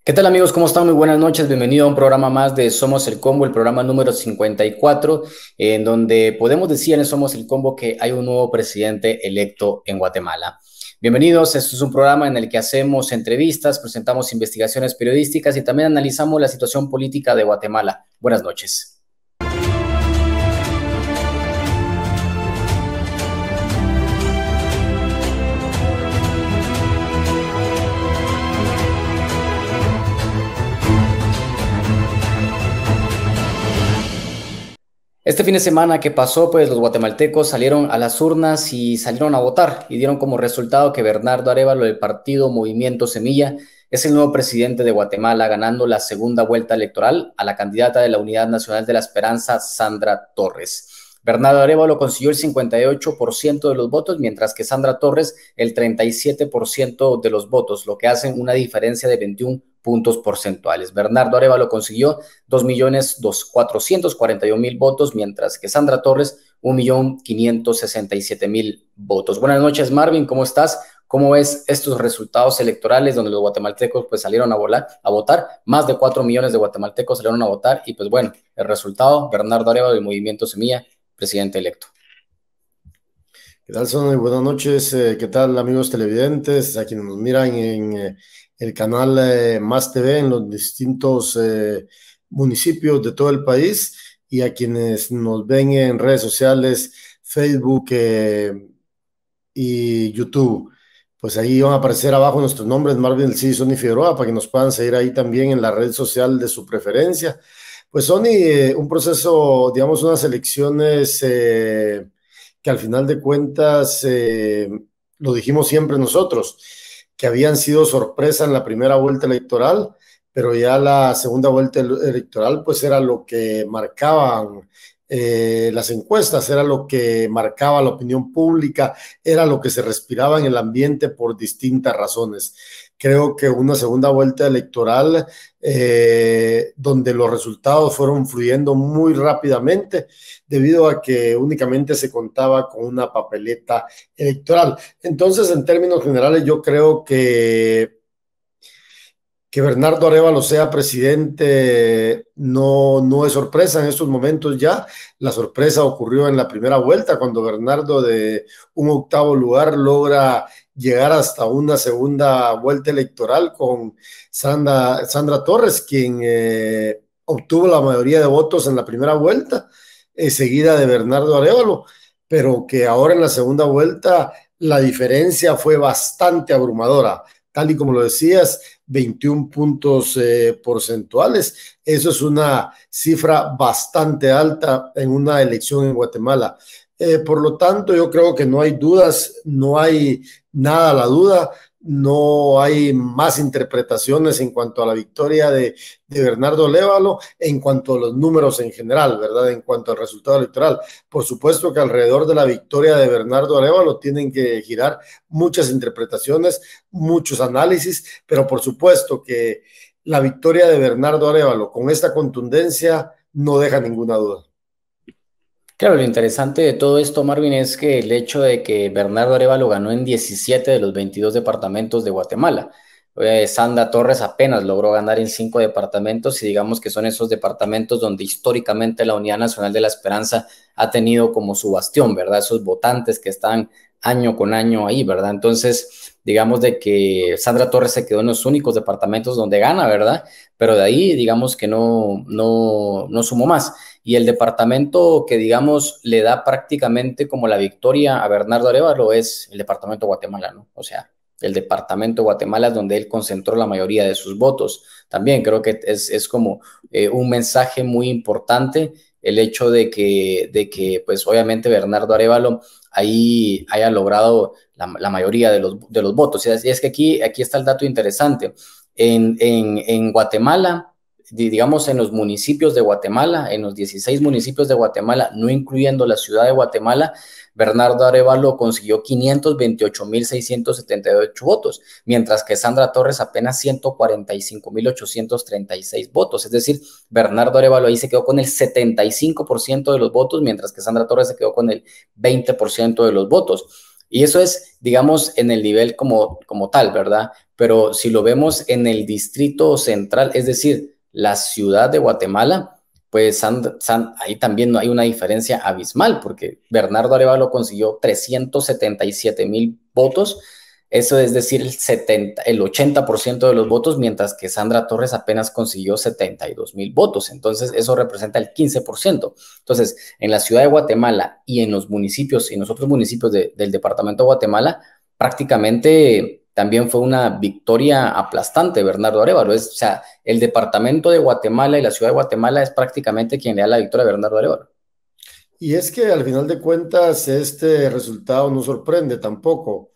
¿Qué tal amigos? ¿Cómo están? Muy buenas noches. Bienvenido a un programa más de Somos el Combo, el programa número 54, en donde podemos decir en Somos el Combo que hay un nuevo presidente electo en Guatemala. Bienvenidos, esto es un programa en el que hacemos entrevistas, presentamos investigaciones periodísticas y también analizamos la situación política de Guatemala. Buenas noches. Este fin de semana que pasó, pues los guatemaltecos salieron a las urnas y salieron a votar y dieron como resultado que Bernardo Arévalo del partido Movimiento Semilla es el nuevo presidente de Guatemala, ganando la segunda vuelta electoral a la candidata de la Unidad Nacional de la Esperanza, Sandra Torres. Bernardo Arévalo consiguió el 58% de los votos, mientras que Sandra Torres el 37% de los votos, lo que hace una diferencia de 21 puntos porcentuales. Bernardo Arévalo consiguió 2.441.000 votos, mientras que Sandra Torres 1.567.000 votos. Buenas noches, Marvin, ¿cómo estás? ¿Cómo ves estos resultados electorales donde los guatemaltecos pues salieron a votar? Más de 4 millones de guatemaltecos salieron a votar y pues bueno, el resultado, Bernardo Arévalo del Movimiento Semilla, presidente electo. ¿Qué tal, Sonny? Buenas noches. ¿Qué tal, amigos televidentes? A quienes nos miran en el canal Más TV en los distintos municipios de todo el país y a quienes nos ven en redes sociales, Facebook y YouTube. Pues ahí van a aparecer abajo nuestros nombres, Marvin El Cid y Sonny Figueroa, para que nos puedan seguir ahí también en la red social de su preferencia. Pues Sonny, un proceso, digamos, unas elecciones que al final de cuentas, lo dijimos siempre nosotros, que habían sido sorpresa en la primera vuelta electoral, pero ya la segunda vuelta electoral pues era lo que marcaban las encuestas, era lo que marcaba la opinión pública, era lo que se respiraba en el ambiente por distintas razones. Creo que una segunda vuelta electoral donde los resultados fueron fluyendo muy rápidamente debido a que únicamente se contaba con una papeleta electoral. Entonces, en términos generales, yo creo que Bernardo Arévalo sea presidente no es sorpresa en estos momentos ya. La sorpresa ocurrió en la primera vuelta, cuando Bernardo de un octavo lugar logra llegar hasta una segunda vuelta electoral con Sandra Torres, quien obtuvo la mayoría de votos en la primera vuelta, seguida de Bernardo Arévalo, pero que ahora en la segunda vuelta la diferencia fue bastante abrumadora. Tal y como lo decías, 21 puntos porcentuales. Eso es una cifra bastante alta en una elección en Guatemala. Por lo tanto, yo creo que no hay dudas, no hay nada a la duda, no hay más interpretaciones en cuanto a la victoria de Bernardo Arévalo, en cuanto a los números en general, ¿verdad? En cuanto al resultado electoral. Por supuesto que alrededor de la victoria de Bernardo Arévalo tienen que girar muchas interpretaciones, muchos análisis, pero por supuesto que la victoria de Bernardo Arévalo con esta contundencia no deja ninguna duda. Claro, lo interesante de todo esto, Marvin, es que el hecho de que Bernardo Arévalo ganó en 17 de los 22 departamentos de Guatemala. Sandra Torres apenas logró ganar en 5 departamentos y digamos que son esos departamentos donde históricamente la Unidad Nacional de la Esperanza ha tenido como su bastión, ¿verdad? Esos votantes que están año con año ahí, ¿verdad? Entonces, digamos de que Sandra Torres se quedó en los únicos departamentos donde gana, ¿verdad? Pero de ahí, digamos que no sumó más. Y el departamento que, digamos, le da prácticamente como la victoria a Bernardo Arévalo es el departamento de Guatemala, ¿no? O sea, el departamento de Guatemala es donde él concentró la mayoría de sus votos. También creo que es como un mensaje muy importante el hecho de que pues obviamente Bernardo Arévalo ahí haya logrado la mayoría de los votos. Y es que aquí está el dato interesante. En Guatemala, digamos, en los municipios de Guatemala, en los 16 municipios de Guatemala, no incluyendo la ciudad de Guatemala, Bernardo Arévalo consiguió 528.678 votos, mientras que Sandra Torres apenas 145.836 votos. Es decir, Bernardo Arévalo ahí se quedó con el 75% de los votos, mientras que Sandra Torres se quedó con el 20% de los votos. Y eso es, digamos, en el nivel como tal, ¿verdad? Pero si lo vemos en el distrito central, es decir, la ciudad de Guatemala, pues ahí también no hay una diferencia abismal, porque Bernardo Arévalo consiguió 377,000 votos, eso es decir, el 80% de los votos, mientras que Sandra Torres apenas consiguió 72,000 votos. Entonces, eso representa el 15%. Entonces, en la ciudad de Guatemala y en los municipios, y en los otros municipios del departamento de Guatemala, prácticamente también fue una victoria aplastante Bernardo Arévalo. O sea, el departamento de Guatemala y la ciudad de Guatemala es prácticamente quien le da la victoria a Bernardo Arévalo. Y es que al final de cuentas este resultado no sorprende tampoco,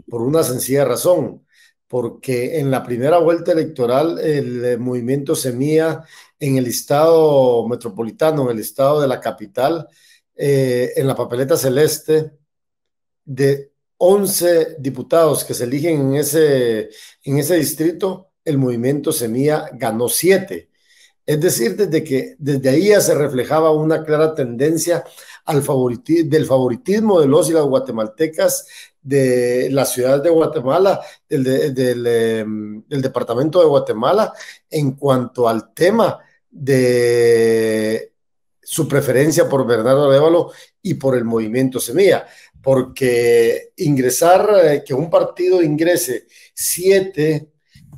por una sencilla razón, porque en la primera vuelta electoral el movimiento Semilla en el estado metropolitano, en el estado de la capital, en la papeleta celeste, de 11 diputados que se eligen en ese distrito, el movimiento Semilla ganó 7. Es decir, desde ahí ya se reflejaba una clara tendencia del favoritismo de los y las guatemaltecas de la ciudad de Guatemala, del departamento de Guatemala, en cuanto al tema de su preferencia por Bernardo Arévalo y por el movimiento Semilla, porque que un partido ingrese 7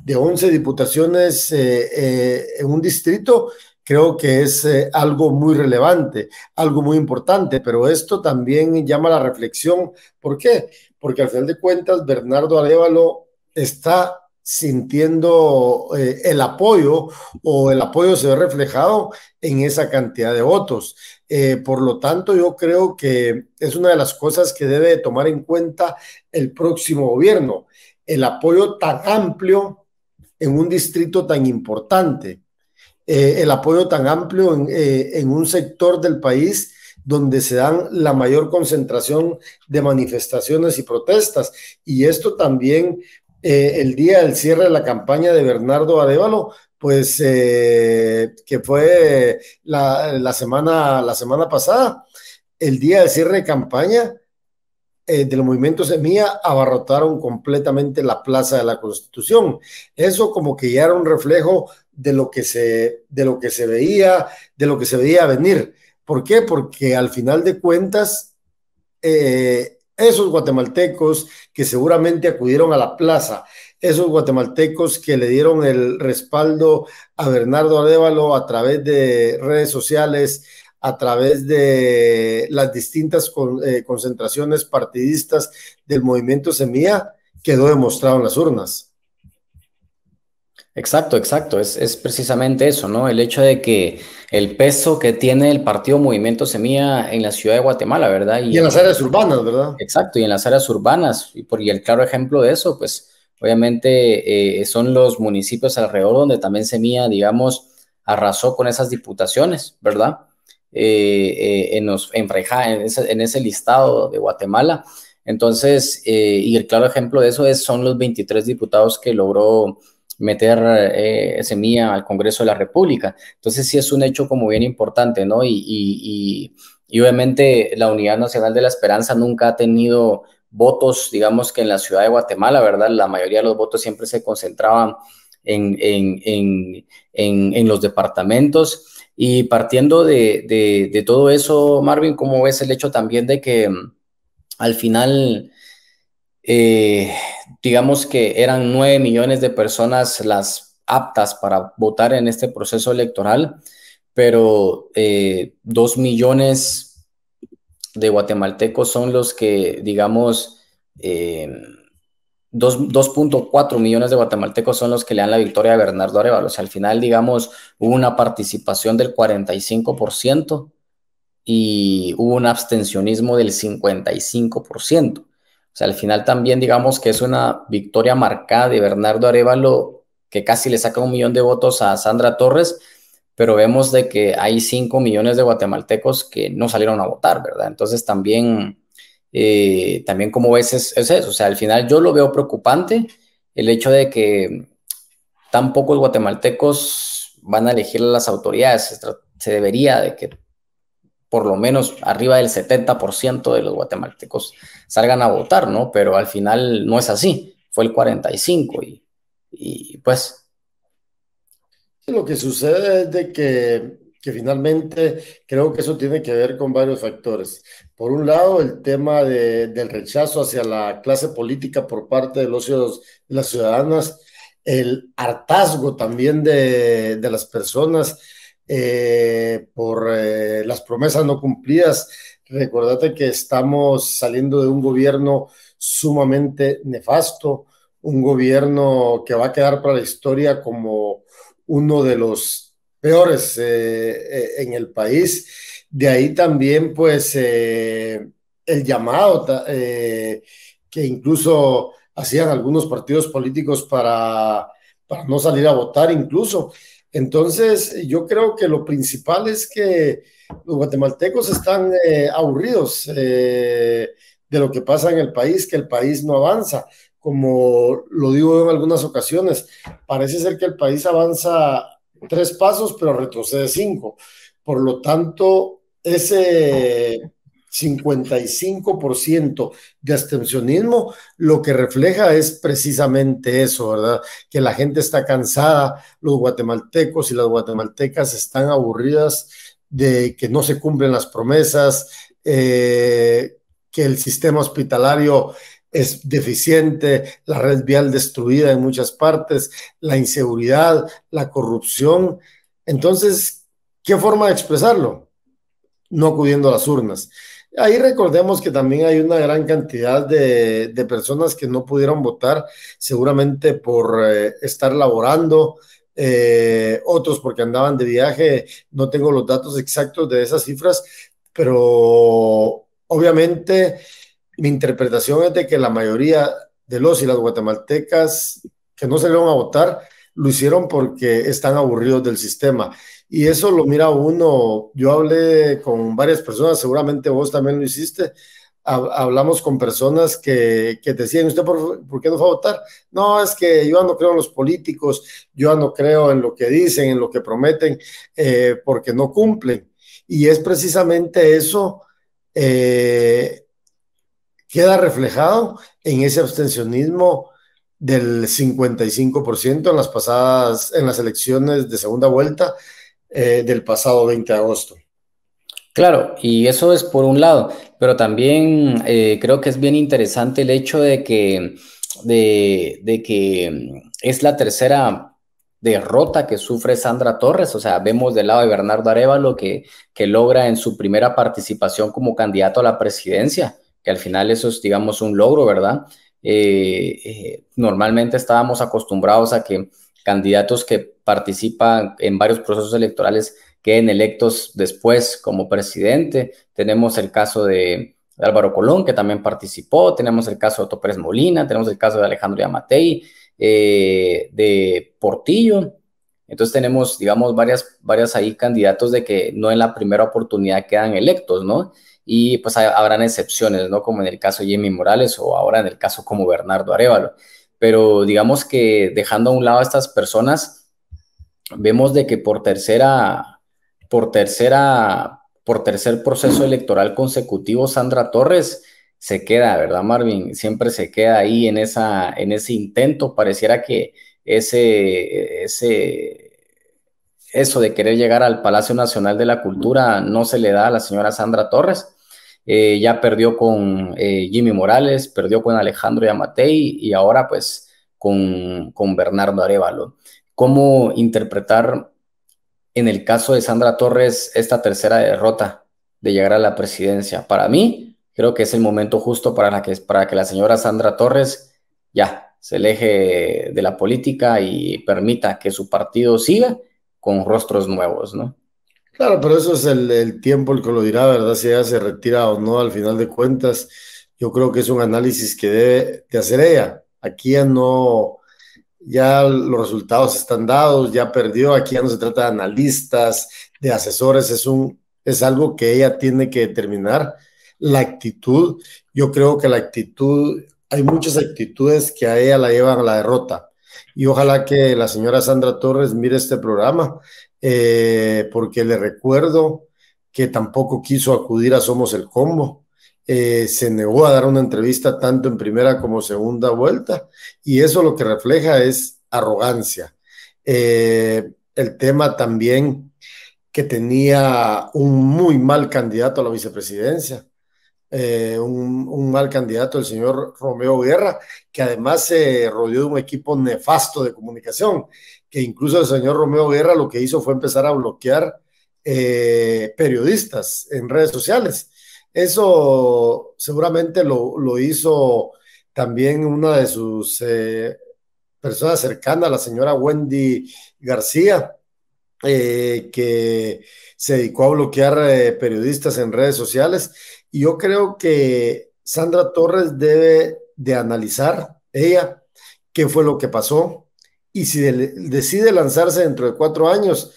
de 11 diputaciones en un distrito, creo que es algo muy relevante, algo muy importante, pero esto también llama a la reflexión. ¿Por qué? Porque al final de cuentas Bernardo Arévalo está sintiendo el apoyo, o el apoyo se ve reflejado en esa cantidad de votos. Por lo tanto, yo creo que es una de las cosas que debe tomar en cuenta el próximo gobierno, el apoyo tan amplio en un distrito tan importante, el apoyo tan amplio en un sector del país donde se dan la mayor concentración de manifestaciones y protestas. Y esto también, el día del cierre de la campaña de Bernardo Arévalo, pues que fue la semana pasada, el día del cierre de campaña del movimiento Semilla abarrotaron completamente la Plaza de la Constitución. Eso como que ya era un reflejo de lo que se veía, de lo que se veía venir. ¿Por qué? Porque al final de cuentas, esos guatemaltecos que seguramente acudieron a la plaza, esos guatemaltecos que le dieron el respaldo a Bernardo Arévalo a través de redes sociales, a través de las distintas concentraciones partidistas del movimiento Semilla, quedó demostrado en las urnas. Exacto, exacto. Es precisamente eso, ¿no? El hecho de que el peso que tiene el partido Movimiento Semilla en la ciudad de Guatemala, ¿verdad? Y en las áreas urbanas, ¿verdad? Exacto, y en las áreas urbanas. Y el claro ejemplo de eso, pues obviamente son los municipios alrededor donde también Semilla, digamos, arrasó con esas diputaciones, ¿verdad? En ese listado de Guatemala. Entonces, y el claro ejemplo de eso son los 23 diputados que logró meter Semilla al Congreso de la República. Entonces sí es un hecho como bien importante, ¿no? Y obviamente la Unidad Nacional de la Esperanza nunca ha tenido votos, digamos que en la ciudad de Guatemala, ¿verdad? La mayoría de los votos siempre se concentraban en los departamentos. Y partiendo de todo eso, Marvin, ¿cómo ves el hecho también de que al final eh, digamos que eran 9 millones de personas las aptas para votar en este proceso electoral, pero 2 millones de guatemaltecos son los que, digamos, 2.4 millones de guatemaltecos son los que le dan la victoria a Bernardo Arévalo? O sea, al final, digamos, hubo una participación del 45% y hubo un abstencionismo del 55%. O sea, al final también digamos que es una victoria marcada de Bernardo Arévalo, que casi le saca 1 millón de votos a Sandra Torres, pero vemos de que hay 5 millones de guatemaltecos que no salieron a votar, ¿verdad? Entonces también como ves es eso. O sea, al final yo lo veo preocupante el hecho de que tan pocos guatemaltecos van a elegir a las autoridades. Se debería de que por lo menos arriba del 70% de los guatemaltecos salgan a votar, ¿no? Pero al final no es así, fue el 45% y pues... Lo que sucede es de que finalmente creo que eso tiene que ver con varios factores. Por un lado, el tema del rechazo hacia la clase política por parte de las ciudadanas, el hartazgo también de las personas por las promesas no cumplidas. Recordate que estamos saliendo de un gobierno sumamente nefasto, un gobierno que va a quedar para la historia como uno de los peores en el país. De ahí también, pues, el llamado que incluso hacían algunos partidos políticos para no salir a votar incluso. Entonces, yo creo que lo principal es que los guatemaltecos están aburridos de lo que pasa en el país, que el país no avanza. Como lo digo en algunas ocasiones, parece ser que el país avanza 3 pasos, pero retrocede 5. Por lo tanto, ese 55% de abstencionismo lo que refleja es precisamente eso, ¿verdad? Que la gente está cansada, los guatemaltecos y las guatemaltecas están aburridas de que no se cumplen las promesas, que el sistema hospitalario es deficiente, la red vial destruida en muchas partes, la inseguridad, la corrupción. Entonces, ¿qué forma de expresarlo? No acudiendo a las urnas. Ahí recordemos que también hay una gran cantidad de personas que no pudieron votar, seguramente por estar laborando, otros porque andaban de viaje, no tengo los datos exactos de esas cifras, pero obviamente mi interpretación es de que la mayoría de los y las guatemaltecas que no salieron a votar lo hicieron porque están aburridos del sistema. Y eso lo mira uno. Yo hablé con varias personas, seguramente vos también lo hiciste. Hablamos con personas que decían, ¿usted por qué no fue a votar? No, es que yo no creo en los políticos, yo no creo en lo que dicen, en lo que prometen, porque no cumplen. Y es precisamente eso. Queda reflejado en ese abstencionismo del 55% en las elecciones de segunda vuelta del pasado 20 de agosto. Claro, y eso es por un lado, pero también creo que es bien interesante el hecho de que es la tercera derrota que sufre Sandra Torres. O sea, vemos del lado de Bernardo Arévalo que logra en su primera participación como candidato a la presidencia, que al final eso es, digamos, un logro, ¿verdad? Normalmente estábamos acostumbrados a que candidatos que participan en varios procesos electorales queden electos después como presidente. Tenemos el caso de Álvaro Colón, que también participó, tenemos el caso de Otto Pérez Molina, tenemos el caso de Alejandro Yamatei, de Portillo. Entonces tenemos, digamos, varias ahí candidatos de que no en la primera oportunidad quedan electos, ¿no? Y pues habrán excepciones, ¿no? Como en el caso de Jimmy Morales o ahora en el caso como Bernardo Arévalo. Pero digamos que dejando a un lado a estas personas, vemos de que por tercer proceso electoral consecutivo, Sandra Torres se queda, ¿verdad, Marvin? Siempre se queda ahí en ese intento. Pareciera que eso de querer llegar al Palacio Nacional de la Cultura no se le da a la señora Sandra Torres. Ya perdió con Jimmy Morales, perdió con Alejandro Yamatei y ahora pues con Bernardo Arévalo. ¿Cómo interpretar en el caso de Sandra Torres esta tercera derrota de llegar a la presidencia? Para mí, creo que es el momento justo para que la señora Sandra Torres ya se aleje de la política y permita que su partido siga con rostros nuevos, ¿no? Claro, pero eso es el tiempo el que lo dirá, ¿verdad? Si ella se retira o no, al final de cuentas, yo creo que es un análisis que debe de hacer ella. Aquí ya no, ya los resultados están dados, ya perdió, aquí ya no se trata de analistas, de asesores, es algo que ella tiene que determinar. La actitud, yo creo que la actitud, hay muchas actitudes que a ella la llevan a la derrota. Y ojalá que la señora Sandra Torres mire este programa, porque le recuerdo que tampoco quiso acudir a Somos el Combo. Se negó a dar una entrevista tanto en primera como segunda vuelta, y eso lo que refleja es arrogancia. El tema también que tenía un muy mal candidato a la vicepresidencia, un mal candidato, el señor Romeo Guerra, que además se rodeó de un equipo nefasto de comunicación, que incluso el señor Romeo Guerra lo que hizo fue empezar a bloquear periodistas en redes sociales. Eso seguramente lo hizo también una de sus personas cercanas, la señora Wendy García, que se dedicó a bloquear periodistas en redes sociales. Y yo creo que Sandra Torres debe de analizar ella qué fue lo que pasó, y si decide lanzarse dentro de 4 años,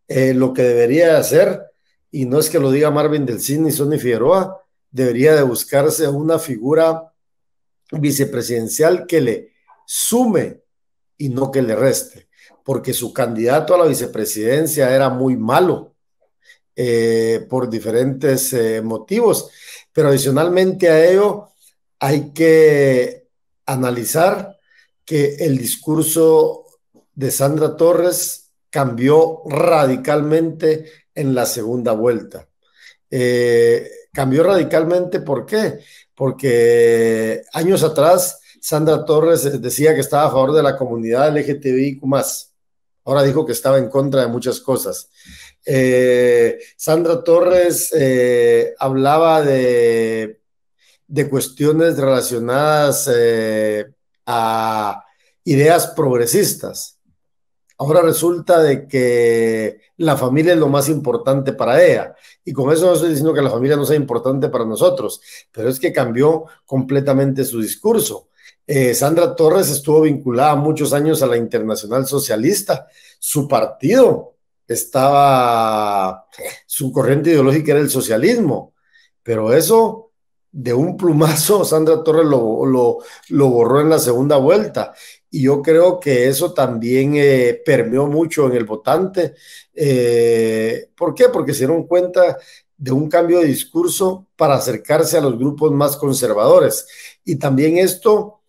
lo que debería hacer, y no es que lo diga Marvin del Cid ni Sonny Figueroa, debería de buscarse una figura vicepresidencial que le sume y no que le reste, porque su candidato a la vicepresidencia era muy malo por diferentes motivos, pero adicionalmente a ello hay que analizar que el discurso de Sandra Torres cambió radicalmente en la segunda vuelta. Cambió radicalmente, ¿por qué? Porque años atrás Sandra Torres decía que estaba a favor de la comunidad LGTBIQ+. Ahora dijo que estaba en contra de muchas cosas. Sandra Torres hablaba de cuestiones relacionadas a ideas progresistas. Ahora resulta de que la familia es lo más importante para ella. Y con eso no estoy diciendo que la familia no sea importante para nosotros, pero es que cambió completamente su discurso. Sandra Torres estuvo vinculada muchos años a la Internacional Socialista. Su partido estaba, su corriente ideológica era el socialismo, pero eso de un plumazo Sandra Torres lo borró en la segunda vuelta. Y yo creo que eso también permeó mucho en el votante. ¿Por qué? Porque se dieron cuenta de un cambio de discurso para acercarse a los grupos más conservadores. Y también esto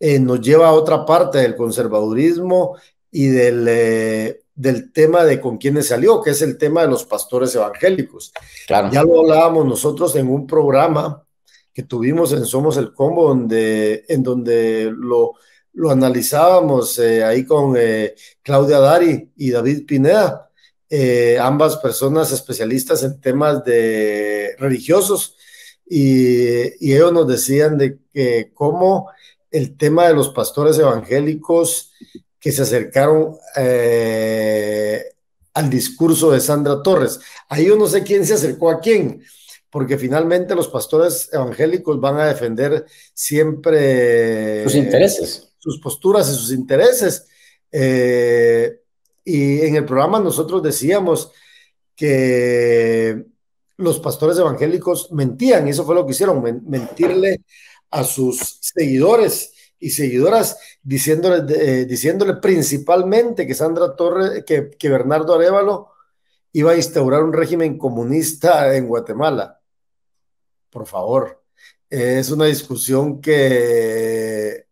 nos lleva a otra parte del conservadurismo y del tema de con quiénes salió, que es el tema de los pastores evangélicos. Claro. Ya lo hablábamos nosotros en un programa que tuvimos en Somos el Combo, en donde lo analizábamos ahí con Claudia Dari y David Pineda, ambas personas especialistas en temas de religiosos, y ellos nos decían de que cómo el tema de los pastores evangélicos que se acercaron al discurso de Sandra Torres. Ahí yo no sé quién se acercó a quién, porque finalmente los pastores evangélicos van a defender Sus siempre intereses. sus posturas y sus intereses. Y en el programa nosotros decíamos que los pastores evangélicos mentían, y eso fue lo que hicieron, mentirle a sus seguidores y seguidoras, diciéndole principalmente que Sandra Torres, que Bernardo Arévalo iba a instaurar un régimen comunista en Guatemala. Por favor, es una discusión que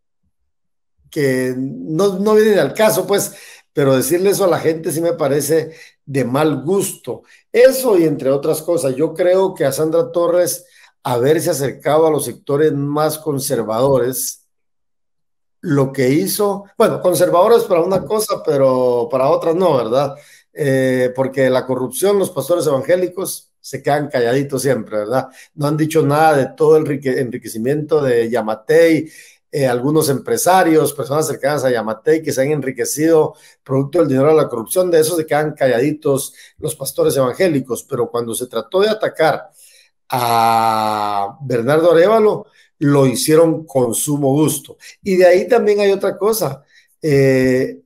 no viene al caso, pues, pero decirle eso a la gente sí me parece de mal gusto. Eso y entre otras cosas, yo creo que a Sandra Torres haberse acercado a los sectores más conservadores, lo que hizo, bueno, conservadores para una cosa, pero para otras no, ¿verdad? Porque la corrupción, los pastores evangélicos se quedan calladitos siempre, ¿verdad? No han dicho nada de todo el enriquecimiento de Yamatei, algunos empresarios, personas cercanas a Yamatei que se han enriquecido producto del dinero de la corrupción, de eso se quedan calladitos los pastores evangélicos, pero cuando se trató de atacar a Bernardo Arévalo, lo hicieron con sumo gusto. Y de ahí también hay otra cosa.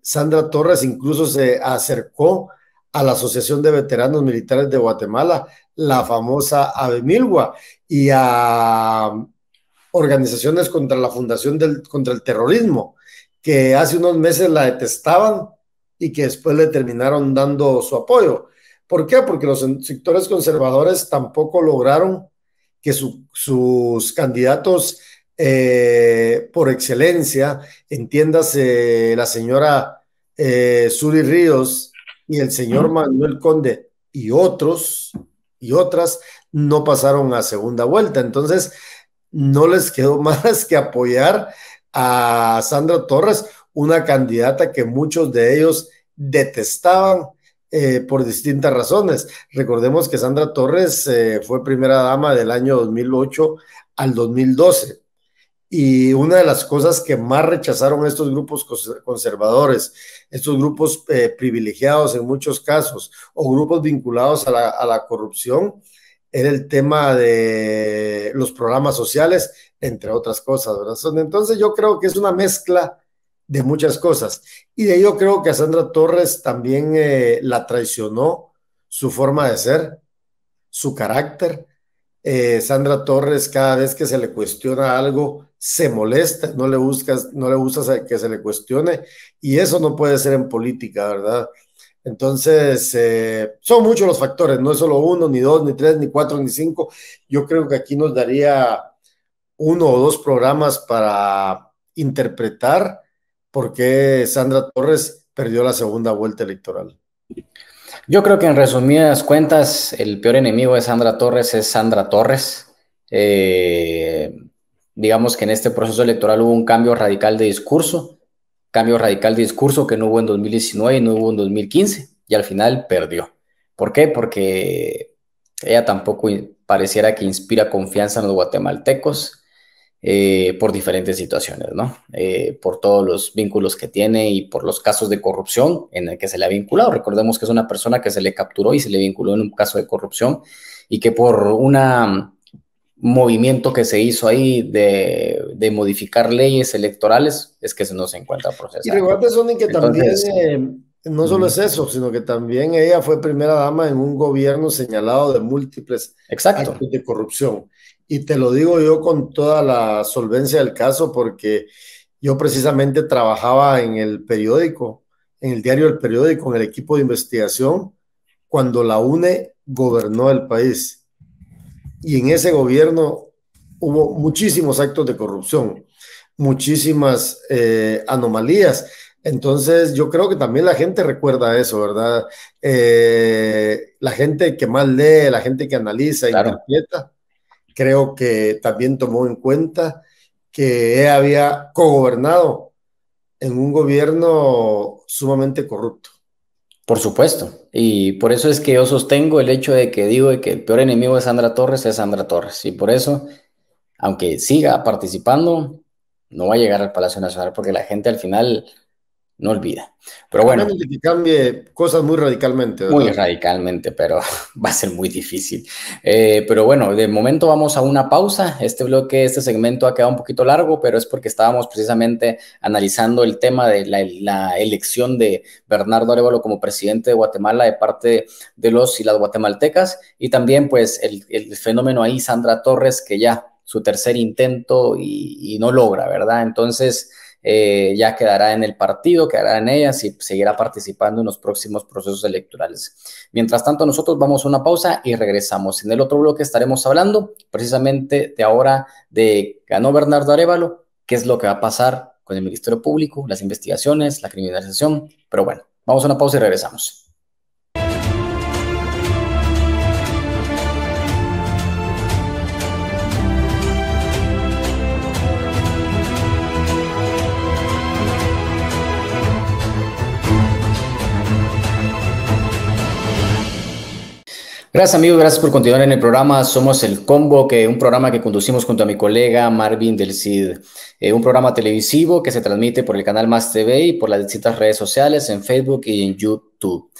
Sandra Torres incluso se acercó a la Asociación de Veteranos Militares de Guatemala, la famosa ABEMILGUA, y a organizaciones contra la Fundación contra el Terrorismo, que hace unos meses la detestaban y que después le terminaron dando su apoyo. ¿Por qué? Porque los sectores conservadores tampoco lograron que sus candidatos por excelencia, entiéndase la señora Suri Ríos y el señor Manuel Conde y otras, no pasaron a segunda vuelta. Entonces, no les quedó más que apoyar a Sandra Torres, una candidata que muchos de ellos detestaban por distintas razones. Recordemos que Sandra Torres fue primera dama del año 2008 al 2012. Y una de las cosas que más rechazaron estos grupos conservadores, estos grupos privilegiados en muchos casos, o grupos vinculados a la corrupción, era el tema de los programas sociales, entre otras cosas, ¿verdad? Entonces yo creo que es una mezcla de muchas cosas. Y de ahí yo creo que a Sandra Torres también la traicionó su forma de ser, su carácter. Sandra Torres, cada vez que se le cuestiona algo, se molesta, no le gusta que se le cuestione, y eso no puede ser en política, ¿verdad? Entonces, son muchos los factores, no es solo uno, ni dos, ni tres, ni cuatro, ni cinco. Yo creo que aquí nos daría uno o dos programas para interpretar por qué Sandra Torres perdió la segunda vuelta electoral. Yo creo que en resumidas cuentas, el peor enemigo de Sandra Torres es Sandra Torres. Eh, digamos que en este proceso electoral hubo un cambio radical de discurso que no hubo en 2019 y no hubo en 2015, y al final perdió. ¿Por qué? Porque ella tampoco pareciera que inspira confianza en los guatemaltecos por diferentes situaciones, ¿no? Por todos los vínculos que tiene y por los casos de corrupción en el que se le ha vinculado. Recordemos que es una persona que se le capturó y se le vinculó en un caso de corrupción y que por un movimiento que se hizo ahí de modificar leyes electorales es que se nos encuentra Y procesada. recuerda, Sony, que también Entonces, no solo es eso, sino que también ella fue primera dama en un gobierno señalado de múltiples exacto. actos de corrupción. Y te lo digo yo con toda la solvencia del caso, porque yo precisamente trabajaba en el periódico, en el diario El Periódico, en el equipo de investigación, cuando la UNE gobernó el país. Y en ese gobierno hubo muchísimos actos de corrupción, muchísimas anomalías. Entonces, yo creo que también la gente recuerda eso, ¿verdad? La gente que más lee, la gente que analiza, Claro. interpreta, creo que también tomó en cuenta que ella había cogobernado en un gobierno sumamente corrupto. Por supuesto. Y por eso es que yo sostengo el hecho de que digo de que el peor enemigo de Sandra Torres es Sandra Torres. Y por eso, aunque siga participando, no va a llegar al Palacio Nacional porque la gente al final no olvida. Pero A bueno, menos de que cambie cosas muy radicalmente, muy ¿verdad? radicalmente, pero va a ser muy difícil. Pero bueno, de momento vamos a una pausa. Este segmento ha quedado un poquito largo, pero es porque estábamos precisamente analizando el tema de la elección de Bernardo Arévalo como presidente de Guatemala de parte de los y las guatemaltecas, y también pues el fenómeno ahí, Sandra Torres, que ya su tercer intento y no logra, ¿verdad? Entonces ya quedará en el partido, quedará en ella, si seguirá participando en los próximos procesos electorales. Mientras tanto, nosotros vamos a una pausa y regresamos. En el otro bloque estaremos hablando precisamente de ahora de ganó Bernardo Arévalo, qué es lo que va a pasar con el Ministerio Público, las investigaciones, la criminalización, pero bueno, vamos a una pausa y regresamos. Gracias amigos, gracias por continuar en el programa. Somos El Combo, un programa que conducimos junto a mi colega Marvin del Cid. Un programa televisivo que se transmite por el canal Más TV y por las distintas redes sociales en Facebook y en YouTube.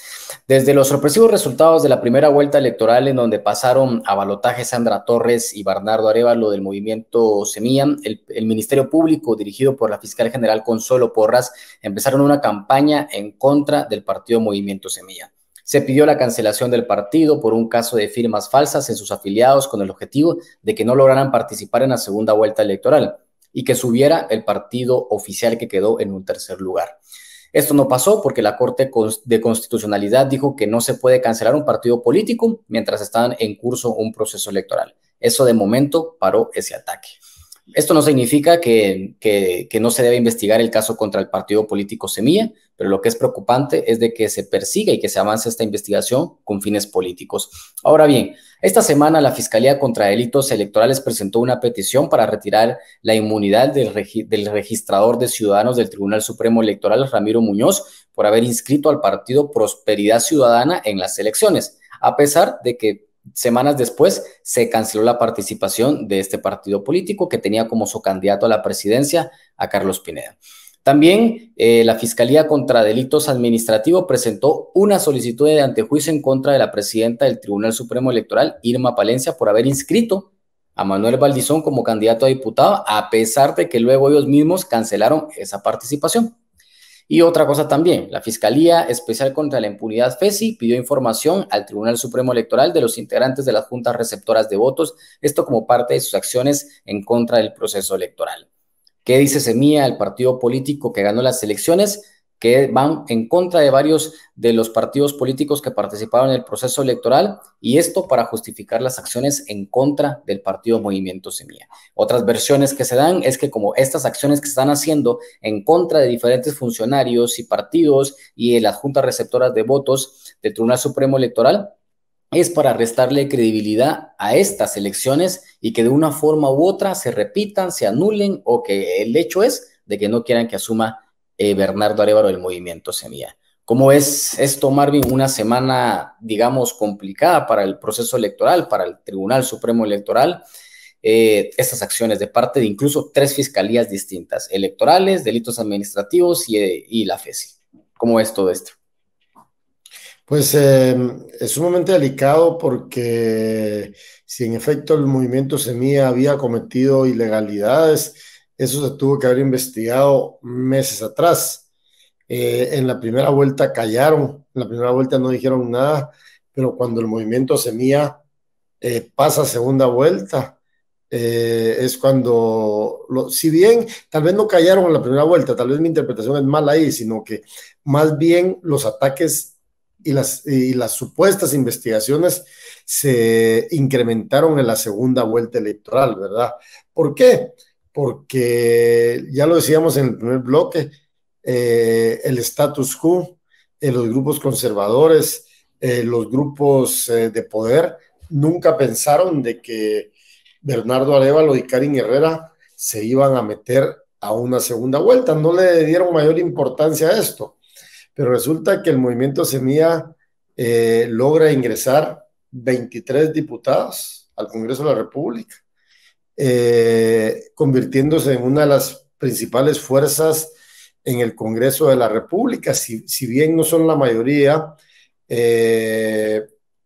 Desde los sorpresivos resultados de la primera vuelta electoral en donde pasaron a balotaje Sandra Torres y Bernardo Arévalo del movimiento Semilla, el Ministerio Público dirigido por la fiscal general Consuelo Porras empezaron una campaña en contra del partido Movimiento Semilla. Se pidió la cancelación del partido por un caso de firmas falsas en sus afiliados con el objetivo de que no lograran participar en la segunda vuelta electoral y que subiera el partido oficial que quedó en un tercer lugar. Esto no pasó porque la Corte de Constitucionalidad dijo que no se puede cancelar un partido político mientras está en curso un proceso electoral. Eso de momento paró ese ataque. Esto no significa que no se debe investigar el caso contra el partido político Semilla, pero lo que es preocupante es de que se persiga y que se avance esta investigación con fines políticos. Ahora bien, esta semana la Fiscalía contra Delitos Electorales presentó una petición para retirar la inmunidad del registrador de ciudadanos del Tribunal Supremo Electoral, Ramiro Muñoz, por haber inscrito al partido Prosperidad Ciudadana en las elecciones, a pesar de que semanas después se canceló la participación de este partido político que tenía como su candidato a la presidencia a Carlos Pineda. También la Fiscalía contra Delitos Administrativos presentó una solicitud de antejuicio en contra de la presidenta del Tribunal Supremo Electoral, Irma Palencia, por haber inscrito a Manuel Valdizón como candidato a diputado, a pesar de que luego ellos mismos cancelaron esa participación. Y otra cosa también, la Fiscalía Especial contra la Impunidad FESI pidió información al Tribunal Supremo Electoral de los integrantes de las juntas receptoras de votos, esto como parte de sus acciones en contra del proceso electoral. ¿Qué dice Semilla, el partido político que ganó las elecciones? Que van en contra de varios de los partidos políticos que participaron en el proceso electoral, y esto para justificar las acciones en contra del partido Movimiento Semilla. Otras versiones que se dan es que como estas acciones que se están haciendo en contra de diferentes funcionarios y partidos y de las juntas receptoras de votos del Tribunal Supremo Electoral es para restarle credibilidad a estas elecciones y que de una forma u otra se repitan, se anulen, o que el hecho es de que no quieran que asuma Bernardo Arévalo del Movimiento Semilla. ¿Cómo es esto, Marvin? Una semana, digamos, complicada para el proceso electoral, para el Tribunal Supremo Electoral. Estas acciones de parte de incluso 3 fiscalías distintas, electorales, delitos administrativos y la FESI. ¿Cómo es todo esto? Pues es sumamente delicado porque si en efecto el movimiento Semilla había cometido ilegalidades, eso se tuvo que haber investigado meses atrás. En la primera vuelta callaron, en la primera vuelta no dijeron nada, pero cuando el movimiento Semilla pasa a segunda vuelta, es cuando, si bien tal vez no callaron en la primera vuelta, tal vez mi interpretación es mala ahí, sino que más bien los ataques y las supuestas investigaciones se incrementaron en la segunda vuelta electoral, ¿verdad? ¿Por qué? Porque ya lo decíamos en el primer bloque, el status quo, los grupos conservadores, los grupos de poder, nunca pensaron de que Bernardo Arévalo y Karin Herrera se iban a meter a una segunda vuelta, no le dieron mayor importancia a esto, pero resulta que el movimiento Semilla logra ingresar 23 diputados al Congreso de la República, convirtiéndose en una de las principales fuerzas en el Congreso de la República. Si bien no son la mayoría,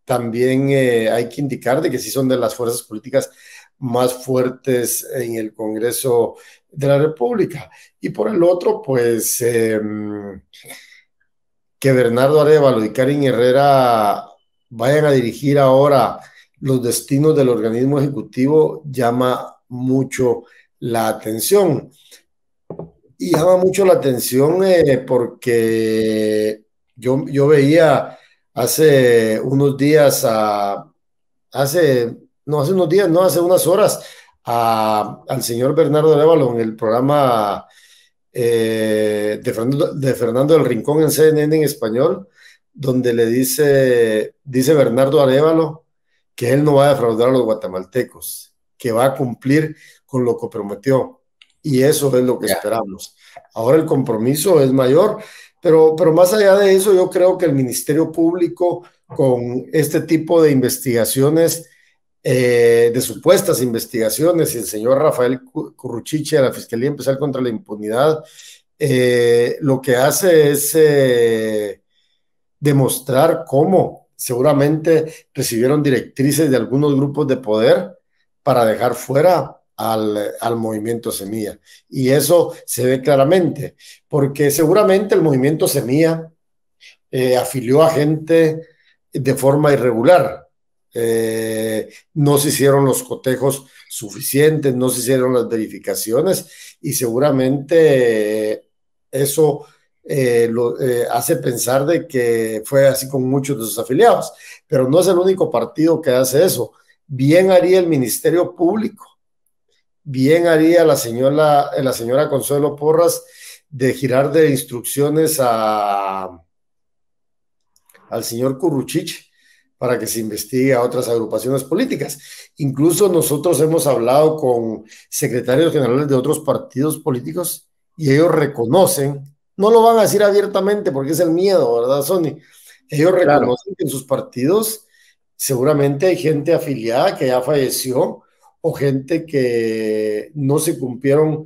también hay que indicar de que sí son de las fuerzas políticas más fuertes en el Congreso de la República. Y por el otro, pues que Bernardo Arévalo y Karin Herrera vayan a dirigir ahora los destinos del organismo ejecutivo llama mucho la atención. Y llama mucho la atención porque yo veía hace unos días, hace unas horas, al señor Bernardo Arévalo en el programa de Fernando del Rincón en CNN en español, donde le dice Bernardo Arévalo que él no va a defraudar a los guatemaltecos, que va a cumplir con lo que prometió. Y eso es lo que esperamos. Ahora el compromiso es mayor, pero más allá de eso, yo creo que el Ministerio Público, con este tipo de investigaciones, de supuestas investigaciones, y el señor Rafael Curruchiche de la Fiscalía Especial contra la Impunidad, lo que hace es demostrar cómo seguramente recibieron directrices de algunos grupos de poder para dejar fuera al movimiento Semilla. Y eso se ve claramente, porque seguramente el movimiento Semilla afilió a gente de forma irregular. No se hicieron los cotejos suficientes, no se hicieron las verificaciones y seguramente eso hace pensar de que fue así con muchos de sus afiliados, pero no es el único partido que hace eso. Bien haría el Ministerio Público, bien haría la señora Consuelo Porras de girar de instrucciones al señor Curruchiche para que se investigue a otras agrupaciones políticas. Incluso nosotros hemos hablado con secretarios generales de otros partidos políticos y ellos reconocen, no lo van a decir abiertamente porque es el miedo, ¿verdad, Sony? Ellos Claro. reconocen que en sus partidos seguramente hay gente afiliada que ya falleció o gente que no se cumplieron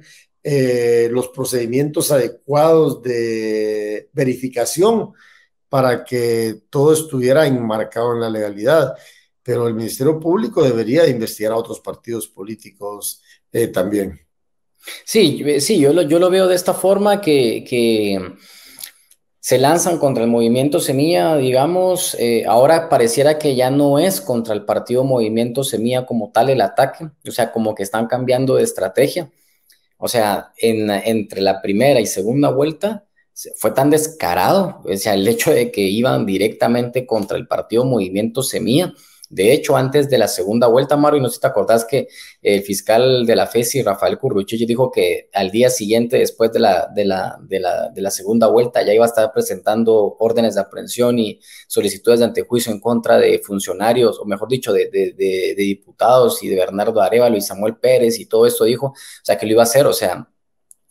los procedimientos adecuados de verificación para que todo estuviera enmarcado en la legalidad. Pero el Ministerio Público debería de investigar a otros partidos políticos también. Sí, sí, yo lo veo de esta forma que se lanzan contra el movimiento Semilla, digamos, ahora pareciera que ya no es contra el partido Movimiento Semilla como tal el ataque, o sea, como que están cambiando de estrategia. O sea, entre la primera y segunda vuelta fue tan descarado, o sea, el hecho de que iban directamente contra el partido Movimiento Semilla. De hecho, antes de la segunda vuelta, Mario, no sé si te acordás que el fiscal de la FESI, Rafael Curruchiche, dijo que al día siguiente, después de la segunda vuelta, ya iba a estar presentando órdenes de aprehensión y solicitudes de antejuicio en contra de funcionarios, o mejor dicho, de diputados y de Bernardo Arévalo y Samuel Pérez y todo esto dijo, o sea, que lo iba a hacer, o sea,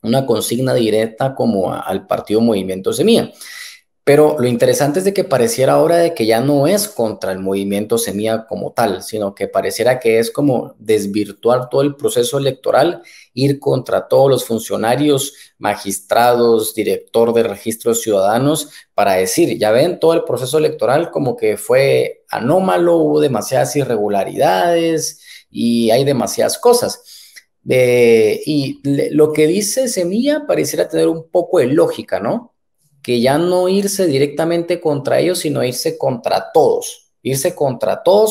una consigna directa como al partido Movimiento Semilla. Pero lo interesante es de que pareciera ahora de que ya no es contra el movimiento Semilla como tal, sino que pareciera que es como desvirtuar todo el proceso electoral, ir contra todos los funcionarios, magistrados, director de registros ciudadanos, para decir, ya ven, todo el proceso electoral como que fue anómalo, hubo demasiadas irregularidades y hay demasiadas cosas. Lo que dice Semilla pareciera tener un poco de lógica, ¿no? Que ya no irse directamente contra ellos, sino irse contra todos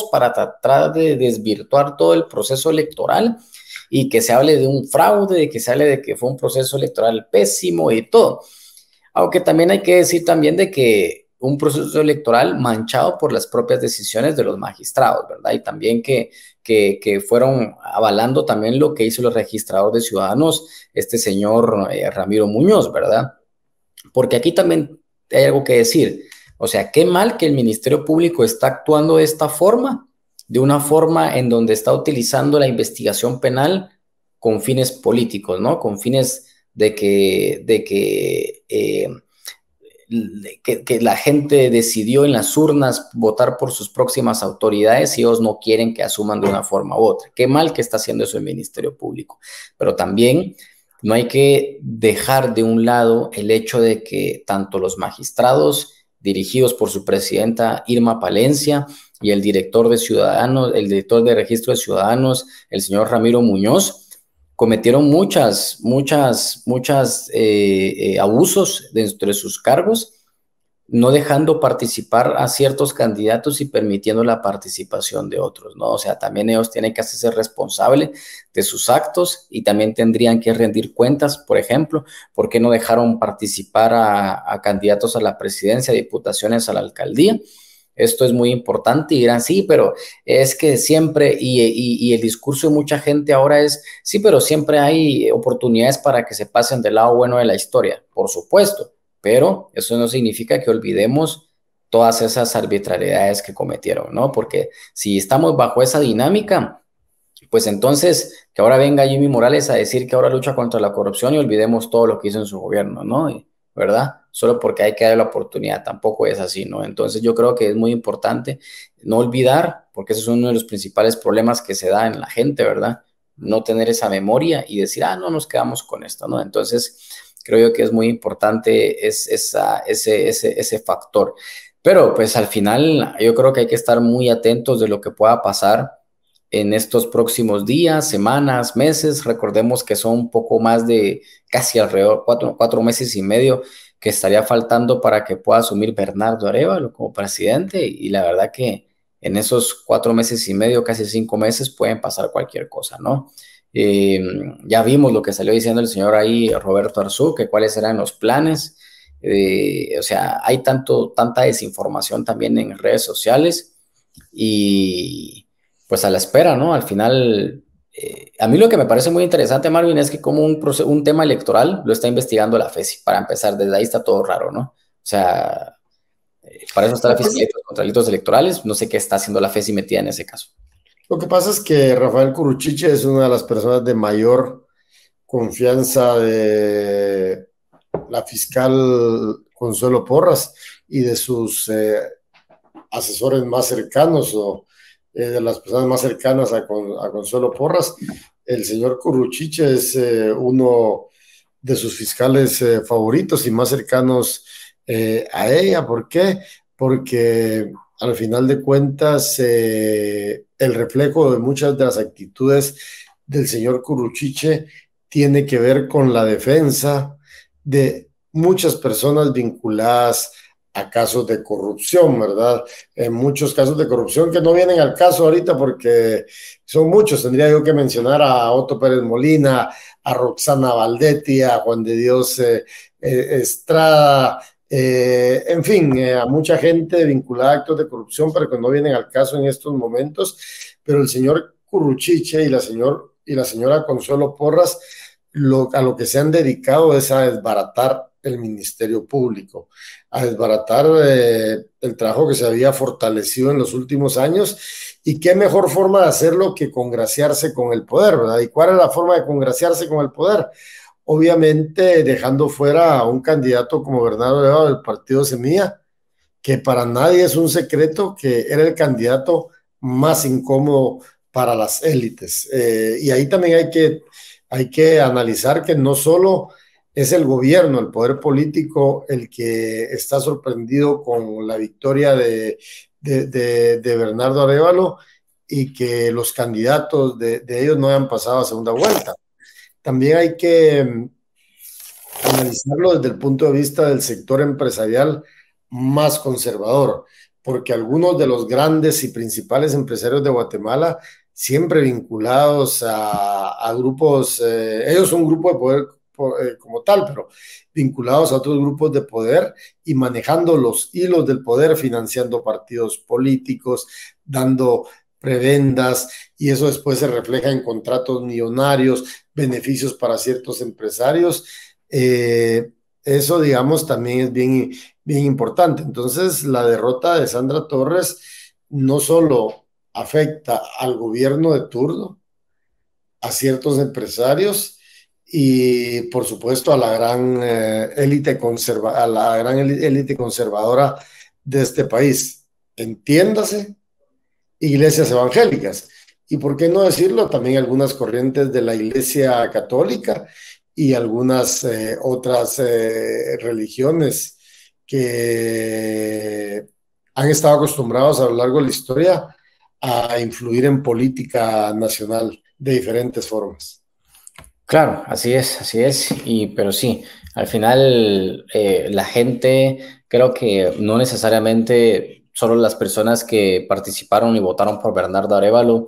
para tratar de desvirtuar todo el proceso electoral y que se hable de un fraude, de que se hable de que fue un proceso electoral pésimo y todo. Aunque también hay que decir también de que un proceso electoral manchado por las propias decisiones de los magistrados, ¿verdad? Y también que fueron avalando también lo que hizo el registrador de ciudadanos, este señor Ramiro Muñoz, ¿verdad? Porque aquí también hay algo que decir. O sea, qué mal que el Ministerio Público está actuando de una forma en donde está utilizando la investigación penal con fines políticos, ¿no? Con fines que la gente decidió en las urnas votar por sus próximas autoridades y ellos no quieren que asuman de una forma u otra. Qué mal que está haciendo eso el Ministerio Público. Pero también no hay que dejar de un lado el hecho de que tanto los magistrados dirigidos por su presidenta Irma Palencia y el director de Ciudadanos, el director de Registro de Ciudadanos, el señor Ramiro Muñoz, cometieron muchas abusos dentro de sus cargos, no dejando participar a ciertos candidatos y permitiendo la participación de otros, ¿no? O sea, también ellos tienen que hacerse responsables de sus actos y también tendrían que rendir cuentas, por ejemplo, ¿por qué no dejaron participar a candidatos a la presidencia, diputaciones, a la alcaldía? Esto es muy importante y dirán, sí, pero es que siempre, y el discurso de mucha gente ahora es, sí, pero siempre hay oportunidades para que se pasen del lado bueno de la historia, por supuesto, pero eso no significa que olvidemos todas esas arbitrariedades que cometieron, ¿no? Porque si estamos bajo esa dinámica, pues entonces que ahora venga Jimmy Morales a decir que ahora lucha contra la corrupción y olvidemos todo lo que hizo en su gobierno, ¿no? ¿Verdad? Solo porque hay que dar la oportunidad, tampoco es así, ¿no? Entonces yo creo que es muy importante no olvidar, porque ese es uno de los principales problemas que se da en la gente, ¿verdad? No tener esa memoria y decir, no nos quedamos con esto, ¿no? Entonces creo yo que es muy importante ese factor. Pero pues al final yo creo que hay que estar muy atentos de lo que pueda pasar en estos próximos días, semanas, meses. Recordemos que son un poco más de casi alrededor 4 meses y medio que estaría faltando para que pueda asumir Bernardo Arévalo como presidente y la verdad que en esos 4 meses y medio, casi 5 meses, pueden pasar cualquier cosa, ¿no? Ya vimos lo que salió diciendo el señor ahí, Roberto Arzú, que cuáles eran los planes O sea, hay tanta desinformación también en redes sociales y pues a la espera, ¿no? Al final, a mí lo que me parece muy interesante, Marvin, es que como un tema electoral lo está investigando la FESI, para empezar, desde ahí está todo raro, ¿no? O sea, para eso está la Fiscalía contra Delitos Electorales, no sé qué está haciendo la FESI metida en ese caso. Lo que pasa es que Rafael Curuchiche es una de las personas de mayor confianza de la fiscal Consuelo Porras y de sus asesores más cercanos o de las personas más cercanas a Consuelo Porras. El señor Curruchiche es uno de sus fiscales favoritos y más cercanos a ella. ¿Por qué? Porque al final de cuentas el reflejo de muchas de las actitudes del señor Curruchiche tiene que ver con la defensa de muchas personas vinculadas a casos de corrupción, ¿verdad? En muchos casos de corrupción que no vienen al caso ahorita porque son muchos. Tendría yo que mencionar a Otto Pérez Molina, a Roxana Valdetti, a Juan de Dios Estrada, en fin, a mucha gente vinculada a actos de corrupción, pero que no vienen al caso en estos momentos. Pero el señor Curruchiche y la señora Consuelo Porras a lo que se han dedicado es a desbaratar el Ministerio Público, a desbaratar el trabajo que se había fortalecido en los últimos años. Y qué mejor forma de hacerlo que congraciarse con el poder, ¿verdad? ¿Y cuál es la forma de congraciarse con el poder? Obviamente dejando fuera a un candidato como Bernardo León del partido Semilla, que para nadie es un secreto que era el candidato más incómodo para las élites. Y ahí también hay que analizar que no solo es el gobierno, el poder político, el que está sorprendido con la victoria de Bernardo Arévalo y que los candidatos de ellos no hayan pasado a segunda vuelta. También hay que analizarlo desde el punto de vista del sector empresarial más conservador, porque algunos de los grandes y principales empresarios de Guatemala, siempre vinculados a grupos, ellos son un grupo de poder como tal, pero vinculados a otros grupos de poder y manejando los hilos del poder, financiando partidos políticos, dando prebendas, y eso después se refleja en contratos millonarios, beneficios para ciertos empresarios. Eso, digamos, también es bien importante. Entonces, la derrota de Sandra Torres no solo afecta al gobierno de turno, a ciertos empresarios y, por supuesto, a la gran a la gran élite conservadora de este país. Entiéndase, iglesias evangélicas. Y por qué no decirlo, también algunas corrientes de la Iglesia Católica y algunas otras religiones que han estado acostumbrados a lo largo de la historia a influir en política nacional de diferentes formas. Claro, así es, pero sí, al final la gente, creo que no necesariamente solo las personas que participaron y votaron por Bernardo Arévalo,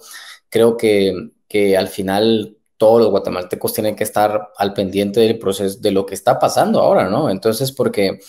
creo que al final todos los guatemaltecos tienen que estar al pendiente del proceso, de lo que está pasando ahora, ¿no? Entonces, porque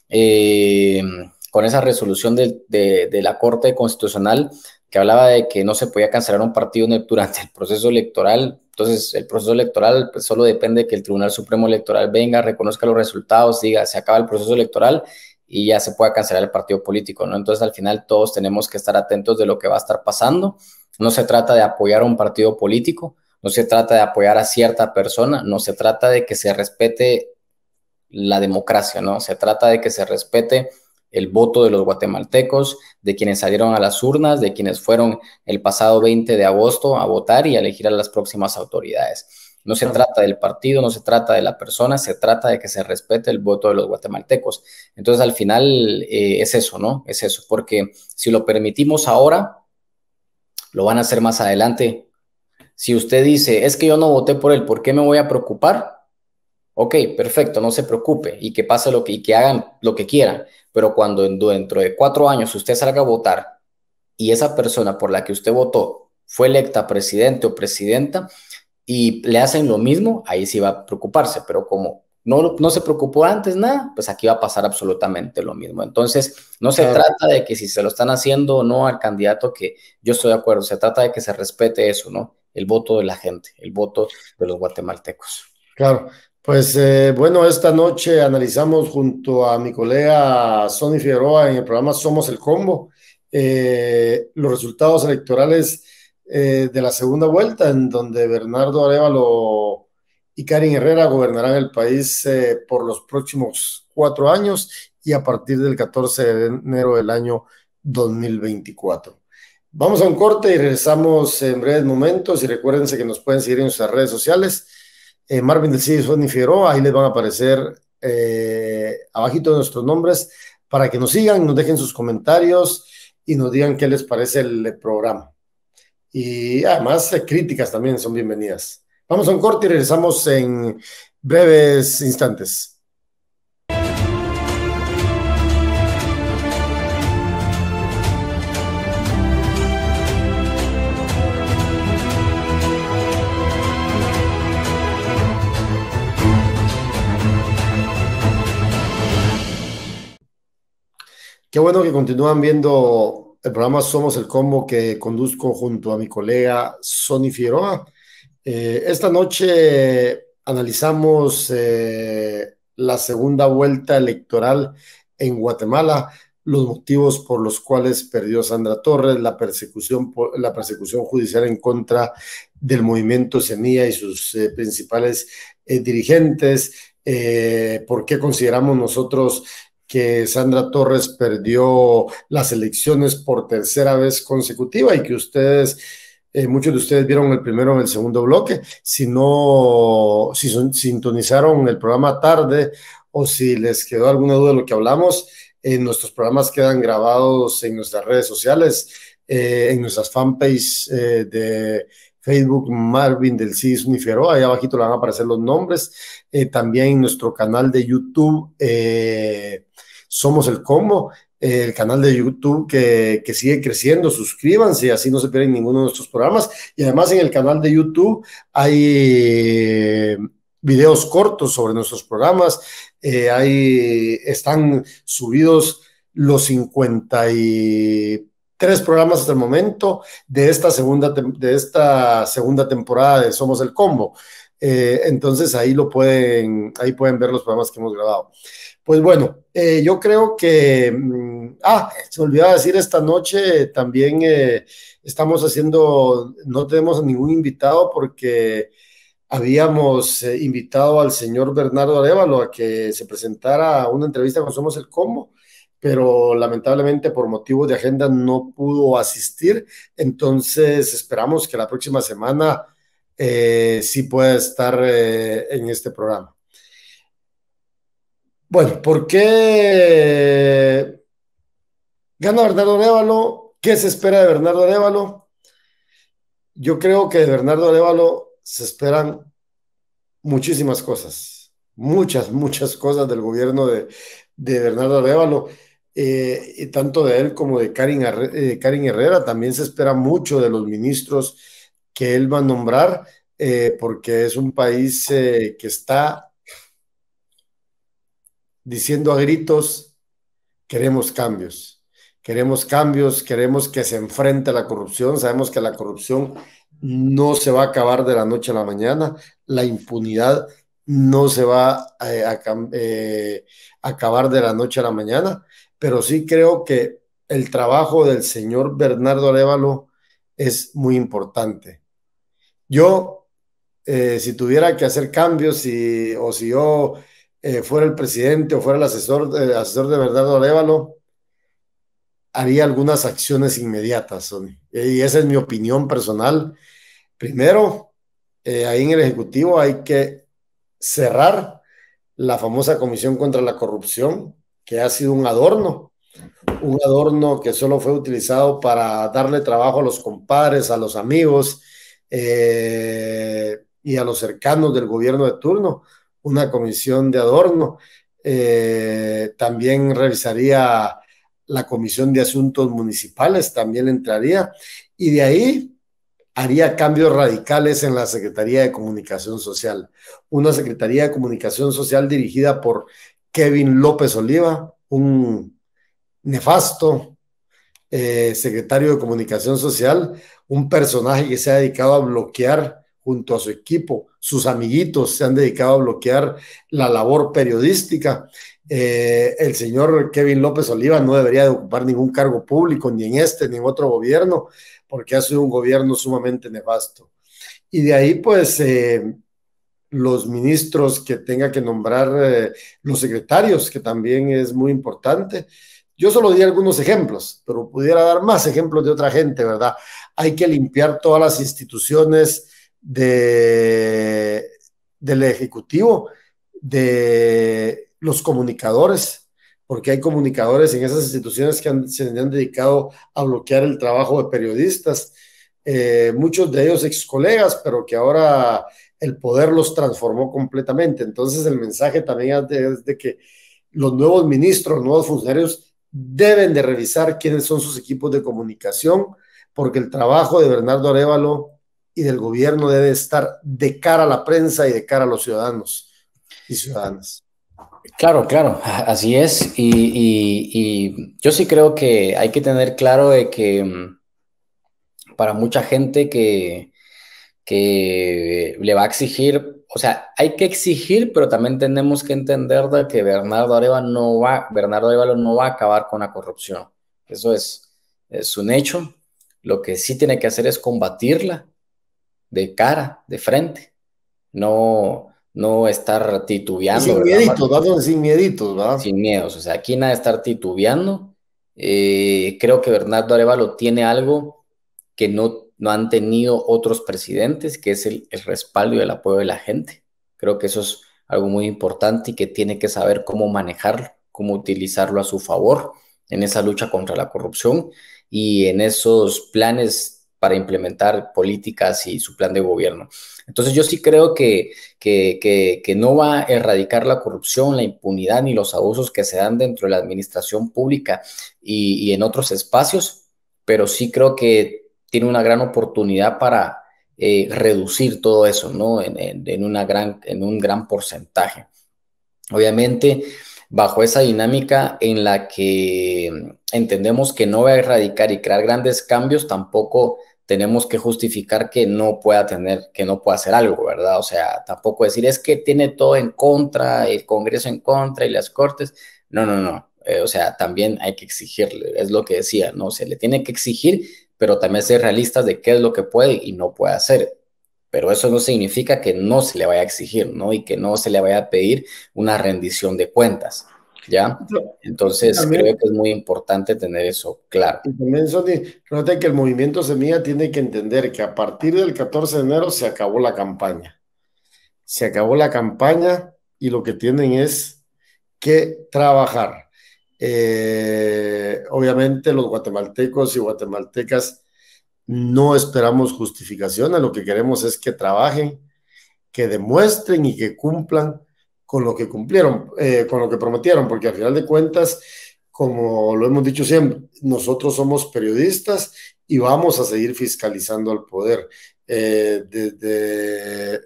eh, con esa resolución de la Corte Constitucional que hablaba de que no se podía cancelar un partido durante el proceso electoral. Entonces, el proceso electoral pues, solo depende de que el Tribunal Supremo Electoral venga, reconozca los resultados, diga, se acaba el proceso electoral y ya se pueda cancelar el partido político, ¿no? Entonces, al final, todos tenemos que estar atentos de lo que va a estar pasando. No se trata de apoyar a un partido político, no se trata de apoyar a cierta persona, no se trata de que se respete la democracia, ¿no? Se trata de que se respete el voto de los guatemaltecos, de quienes salieron a las urnas, de quienes fueron el pasado 20 de agosto a votar y a elegir a las próximas autoridades. No se trata del partido, no se trata de la persona, se trata de que se respete el voto de los guatemaltecos. Entonces, al final, es eso, ¿no? Es eso, porque si lo permitimos ahora, lo van a hacer más adelante. Si usted dice, es que yo no voté por él, ¿por qué me voy a preocupar? Ok, perfecto, no se preocupe y que pase y que hagan lo que quieran, pero cuando dentro de 4 años usted salga a votar y esa persona por la que usted votó fue electa presidente o presidenta y le hacen lo mismo, ahí sí va a preocuparse, pero como no se preocupó antes nada, pues aquí va a pasar absolutamente lo mismo. Entonces, no se Claro, trata de que si se lo están haciendo o no al candidato, que yo estoy de acuerdo, se trata de que se respete eso, ¿no? El voto de la gente, el voto de los guatemaltecos. claro. Pues bueno, esta noche analizamos junto a mi colega Sonny Figueroa en el programa Somos el Combo los resultados electorales de la segunda vuelta, en donde Bernardo Arévalo y Karin Herrera gobernarán el país por los próximos 4 años y a partir del 14 de enero del año 2024. Vamos a un corte y regresamos en breves momentos y recuérdense que nos pueden seguir en nuestras redes sociales. Marvin del CID, Sonny Figueroa, ahí les van a aparecer abajito de nuestros nombres para que nos sigan, nos dejen sus comentarios y nos digan qué les parece el programa. Y además críticas también son bienvenidas. Vamos a un corte y regresamos en breves instantes. Qué bueno que continúan viendo el programa Somos el Combo que conduzco junto a mi colega Sonny Figueroa. Esta noche analizamos la segunda vuelta electoral en Guatemala, los motivos por los cuales perdió Sandra Torres, la persecución judicial en contra del movimiento Semilla y sus principales dirigentes, por qué consideramos nosotros que Sandra Torres perdió las elecciones por tercera vez consecutiva y que muchos de ustedes vieron el primero en el segundo bloque. Si no, si sintonizaron el programa tarde o si les quedó alguna duda de lo que hablamos, nuestros programas quedan grabados en nuestras redes sociales, en nuestras fanpages de Facebook, Marvin del CIS Unifero, ahí abajito le van a aparecer los nombres, también en nuestro canal de YouTube, Somos el Combo, el canal de YouTube que sigue creciendo, suscríbanse y así no se pierden ninguno de nuestros programas. Y además en el canal de YouTube hay videos cortos sobre nuestros programas, ahí están subidos los 53 programas hasta el momento de esta segunda temporada de Somos el Combo. Entonces ahí pueden ver los programas que hemos grabado. Pues bueno, yo creo que, se me olvidaba decir, esta noche también no tenemos ningún invitado porque habíamos invitado al señor Bernardo Arévalo a que se presentara a una entrevista con Somos el Combo, pero lamentablemente por motivos de agenda no pudo asistir, entonces esperamos que la próxima semana sí pueda estar en este programa. Bueno, ¿por qué gana Bernardo Arévalo? ¿Qué se espera de Bernardo Arévalo? Yo creo que de Bernardo Arévalo se esperan muchísimas cosas, muchas cosas del gobierno de Bernardo Arévalo, y tanto de él como de Karin Herrera. También se espera mucho de los ministros que él va a nombrar, porque es un país que está diciendo a gritos: queremos cambios, queremos cambios, queremos que se enfrente a la corrupción. Sabemos que la corrupción no se va a acabar de la noche a la mañana, la impunidad no se va a acabar de la noche a la mañana, pero sí creo que el trabajo del señor Bernardo Arévalo es muy importante. Yo, si tuviera que hacer cambios, o si yo fuera el presidente o fuera el asesor de Bernardo Arévalo, haría algunas acciones inmediatas, Sonny. Y esa es mi opinión personal. Primero, ahí en el Ejecutivo hay que cerrar la famosa Comisión contra la Corrupción, que ha sido un adorno que solo fue utilizado para darle trabajo a los compadres, a los amigos y a los cercanos del gobierno de turno, una comisión de adorno. También revisaría la Comisión de Asuntos Municipales, también entraría, y de ahí haría cambios radicales en la Secretaría de Comunicación Social. Una Secretaría de Comunicación Social dirigida por Kevin López Oliva, un nefasto secretario de Comunicación Social, un personaje que se ha dedicado a bloquear junto a su equipo, sus amiguitos se han dedicado a bloquear la labor periodística. El señor Kevin López Oliva no debería de ocupar ningún cargo público, ni en este, ni en otro gobierno, porque ha sido un gobierno sumamente nefasto. Y de ahí, pues, los ministros que tenga que nombrar, los secretarios, que también es muy importante. Yo solo di algunos ejemplos, pero pudiera dar más ejemplos de otra gente, ¿verdad? Hay que limpiar todas las instituciones del Ejecutivo, de los comunicadores, porque hay comunicadores en esas instituciones que se han dedicado a bloquear el trabajo de periodistas, muchos de ellos ex colegas, pero que ahora el poder los transformó completamente. Entonces el mensaje también es de que los nuevos ministros, los nuevos funcionarios deben de revisar quiénes son sus equipos de comunicación, porque el trabajo de Bernardo Arévalo y del gobierno debe estar de cara a la prensa y de cara a los ciudadanos y ciudadanas. Claro, claro, así es. Y yo sí creo que hay que tener claro de que para mucha gente que le va a exigir, o sea, hay que exigir, pero también tenemos que entender de que Bernardo Arévalo no va a acabar con la corrupción. Eso es un hecho. Lo que sí tiene que hacer es combatirla de cara, de frente, no estar Y titubeando, sin ¿verdad, mieditos, Marvin? ¿verdad? Sin mieditos, ¿verdad? Sin miedos, o sea, aquí nada de estar titubeando. Creo que Bernardo Arévalo tiene algo que no han tenido otros presidentes, que es el respaldo y el apoyo de la gente. Creo que eso es algo muy importante y que tiene que saber cómo manejarlo, cómo utilizarlo a su favor en esa lucha contra la corrupción y en esos planes para implementar políticas y su plan de gobierno. Entonces yo sí creo que no va a erradicar la corrupción, la impunidad ni los abusos que se dan dentro de la administración pública y en otros espacios, pero sí creo que tiene una gran oportunidad para reducir todo eso, ¿no? En un gran porcentaje. Obviamente, bajo esa dinámica en la que entendemos que no va a erradicar y crear grandes cambios, tampoco tenemos que justificar que no pueda hacer algo, ¿verdad? O sea, tampoco decir es que tiene todo en contra, el Congreso en contra y las Cortes. No, no, no. O sea, también hay que exigirle, es lo que decía, ¿no? Se le tiene que exigir, pero también ser realistas de qué es lo que puede y no puede hacer. Pero eso no significa que no se le vaya a exigir, ¿no? Y que no se le vaya a pedir una rendición de cuentas, ¿ya? Y Entonces, creo también, que es muy importante tener eso claro. y también, Sony, fíjate que el movimiento Semilla tiene que entender que a partir del 14 de enero se acabó la campaña. Se acabó la campaña y lo que tienen es que trabajar. Obviamente los guatemaltecos y guatemaltecas no esperamos justificaciones, lo que queremos es que trabajen, que demuestren y que cumplan con lo que cumplieron, con lo que prometieron, porque al final de cuentas, como lo hemos dicho siempre, nosotros somos periodistas y vamos a seguir fiscalizando al poder desde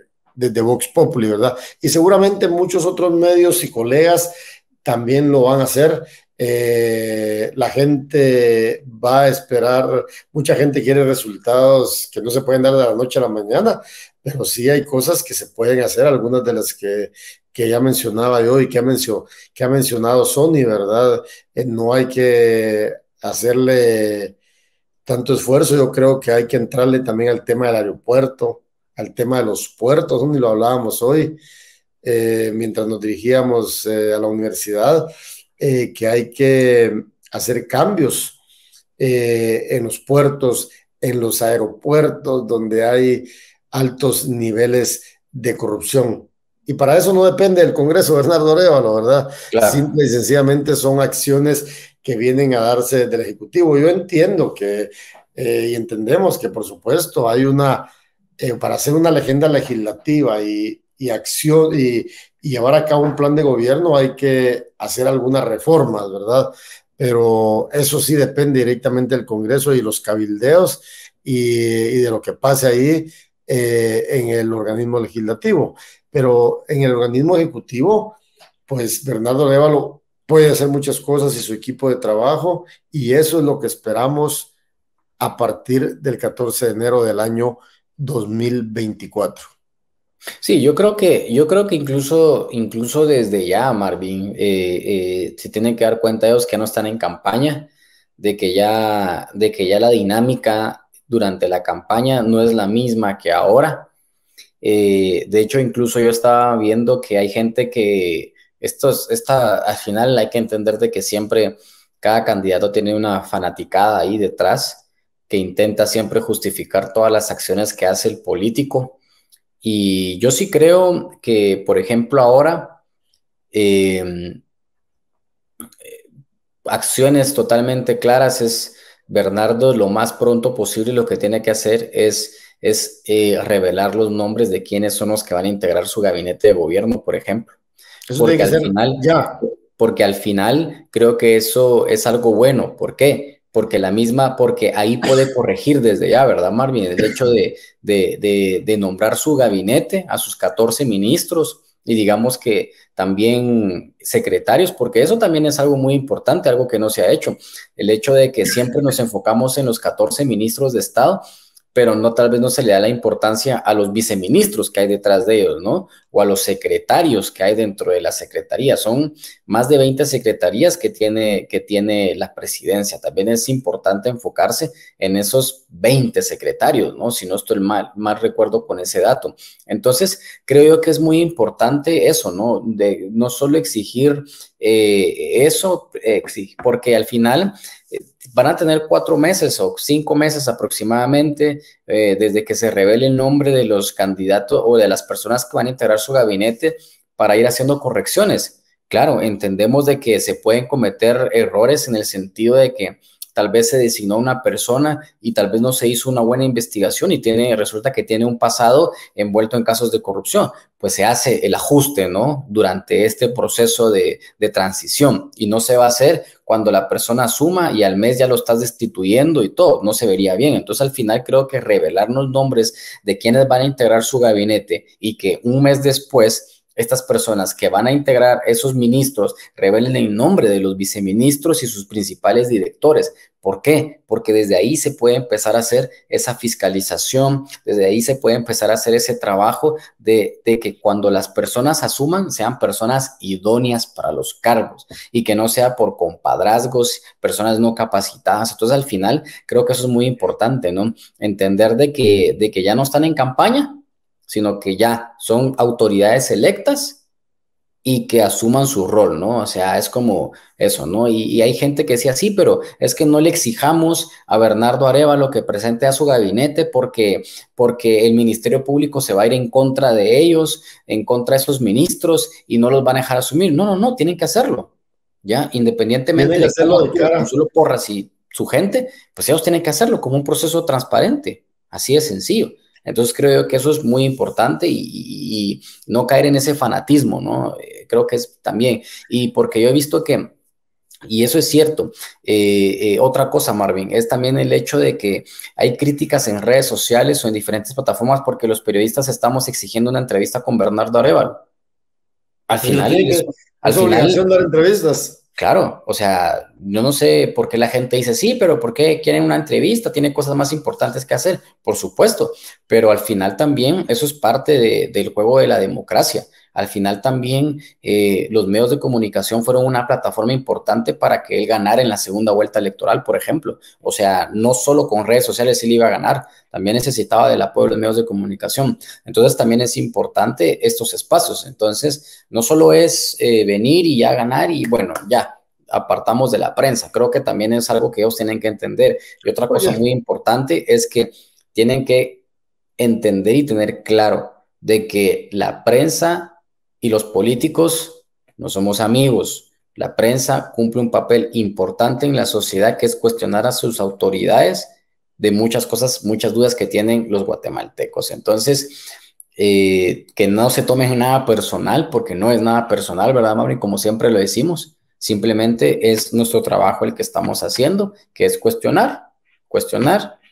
Vox Populi, ¿verdad? Y seguramente muchos otros medios y colegas también lo van a hacer. La gente va a esperar, mucha gente quiere resultados que no se pueden dar de la noche a la mañana, pero sí hay cosas que se pueden hacer, algunas de las que ya mencionaba yo y que ha mencionado Sony, ¿verdad? No hay que hacerle tanto esfuerzo, yo creo que hay que entrarle también al tema del aeropuerto, al tema de los puertos, donde lo hablábamos hoy, mientras nos dirigíamos a la universidad, que hay que hacer cambios en los puertos, en los aeropuertos, donde hay altos niveles de corrupción. Y para eso no depende del Congreso, Bernardo Arévalo, ¿verdad? Claro, Simple y sencillamente son acciones que vienen a darse desde el Ejecutivo. Yo entiendo que, y entendemos que, por supuesto, hay para hacer una agenda legislativa y acción y llevar a cabo un plan de gobierno hay que hacer algunas reformas, ¿verdad? pero eso sí depende directamente del Congreso y los cabildeos y de lo que pase ahí en el organismo legislativo. Pero en el organismo ejecutivo, pues Bernardo Révalo puede hacer muchas cosas y su equipo de trabajo, y eso es lo que esperamos a partir del 14 de enero del año 2024. Sí, yo creo que incluso desde ya, Marvin, se tienen que dar cuenta ellos que no están en campaña, de que ya la dinámica durante la campaña no es la misma que ahora. De hecho, incluso yo estaba viendo que hay gente que al final hay que entender de que siempre cada candidato tiene una fanaticada ahí detrás que intenta siempre justificar todas las acciones que hace el político. Y yo sí creo que, por ejemplo, ahora eh, acciones totalmente claras es Bernardo lo más pronto posible lo que tiene que hacer es revelar los nombres de quiénes son los que van a integrar su gabinete de gobierno, por ejemplo, Eso tiene porque que al ser final, ya. porque al final creo que eso es algo bueno. ¿Por qué? Porque ahí puede corregir desde ya, ¿verdad, Marvin? El hecho de nombrar su gabinete a sus 14 ministros y digamos que también secretarios, porque eso también es algo muy importante, algo que no se ha hecho. El hecho de que siempre nos enfocamos en los 14 ministros de Estado, pero no, tal vez no se le da la importancia a los viceministros que hay detrás de ellos, ¿no? O a los secretarios que hay dentro de la secretaría. Son más de 20 secretarías que tiene la presidencia. También es importante enfocarse en esos 20 secretarios, ¿no? Si no estoy mal recuerdo con ese dato. Entonces, creo yo que es muy importante eso, ¿no? De no solo exigir eso, porque al final van a tener 4 meses o 5 meses aproximadamente desde que se revele el nombre de los candidatos o de las personas que van a integrar su gabinete para ir haciendo correcciones. Claro, entendemos de que se pueden cometer errores en el sentido de que tal vez se designó una persona y tal vez no se hizo una buena investigación y resulta que tiene un pasado envuelto en casos de corrupción. Pues se hace el ajuste, ¿no? Durante este proceso de transición y no se va a hacer cuando la persona asuma y al mes ya lo estás destituyendo y todo, no se vería bien. Entonces al final creo que revelarnos nombres de quienes van a integrar su gabinete y que un mes después estas personas que van a integrar esos ministros revelen el nombre de los viceministros y sus principales directores. ¿Por qué? Porque desde ahí se puede empezar a hacer esa fiscalización, desde ahí se puede empezar a hacer ese trabajo de que cuando las personas asuman sean personas idóneas para los cargos y que no sea por compadrazgos, personas no capacitadas. Entonces al final creo que eso es muy importante, ¿no? Entender de que ya no están en campaña, sino que ya son autoridades electas y que asuman su rol, ¿no? O sea, es como eso, ¿no? Y hay gente que decía, sí, pero es que no le exijamos a Bernardo Arévalo que presente a su gabinete porque el Ministerio Público se va a ir en contra de ellos, en contra de esos ministros y no los van a dejar asumir. No, no, no, tienen que hacerlo, ¿ya? Tiene Independientemente que de cómo hacerlo de actúe cara. Consuelo Porras y su gente, pues ellos tienen que hacerlo como un proceso transparente, así de sencillo. Entonces creo yo que eso es muy importante y no caer en ese fanatismo, ¿no? Creo que es también, y porque yo he visto que, y eso es cierto, otra cosa, Marvin, es también el hecho de que hay críticas en redes sociales o en diferentes plataformas porque los periodistas estamos exigiendo una entrevista con Bernardo Arévalo. Al Pero final, al es final obligación dar entrevistas. claro, o sea, yo no sé por qué la gente dice, sí, pero ¿por qué quieren una entrevista? Tiene cosas más importantes que hacer, por supuesto, pero al final también eso es parte del juego de la democracia. Al final también los medios de comunicación fueron una plataforma importante para que él ganara en la segunda vuelta electoral, por ejemplo. O sea, no solo con redes sociales él iba a ganar, también necesitaba del apoyo de los medios de comunicación. Entonces también es importante estos espacios. Entonces, no solo es venir y ya ganar y bueno, ya apartamos de la prensa. Creo que también es algo que ellos tienen que entender. Y otra cosa Oye, muy importante es que tienen que entender y tener claro de que la prensa y los políticos no somos amigos. La prensa cumple un papel importante en la sociedad que es cuestionar a sus autoridades de muchas cosas, muchas dudas que tienen los guatemaltecos. Entonces, que no se tome nada personal, porque no es nada personal, ¿verdad, Mauri? Como siempre lo decimos, simplemente es nuestro trabajo el que estamos haciendo, que es cuestionar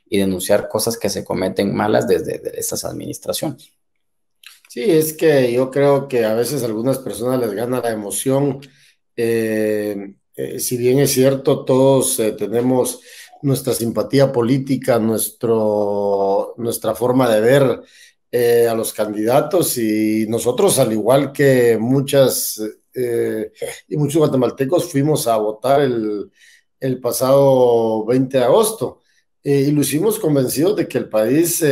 y denunciar cosas que se cometen malas desde estas administraciones. Sí, es que yo creo que a veces a algunas personas les gana la emoción. Si bien es cierto, todos tenemos nuestra simpatía política, nuestra forma de ver a los candidatos, y nosotros, al igual que y muchos guatemaltecos, fuimos a votar el pasado 20 de agosto, y lo hicimos convencidos de que el país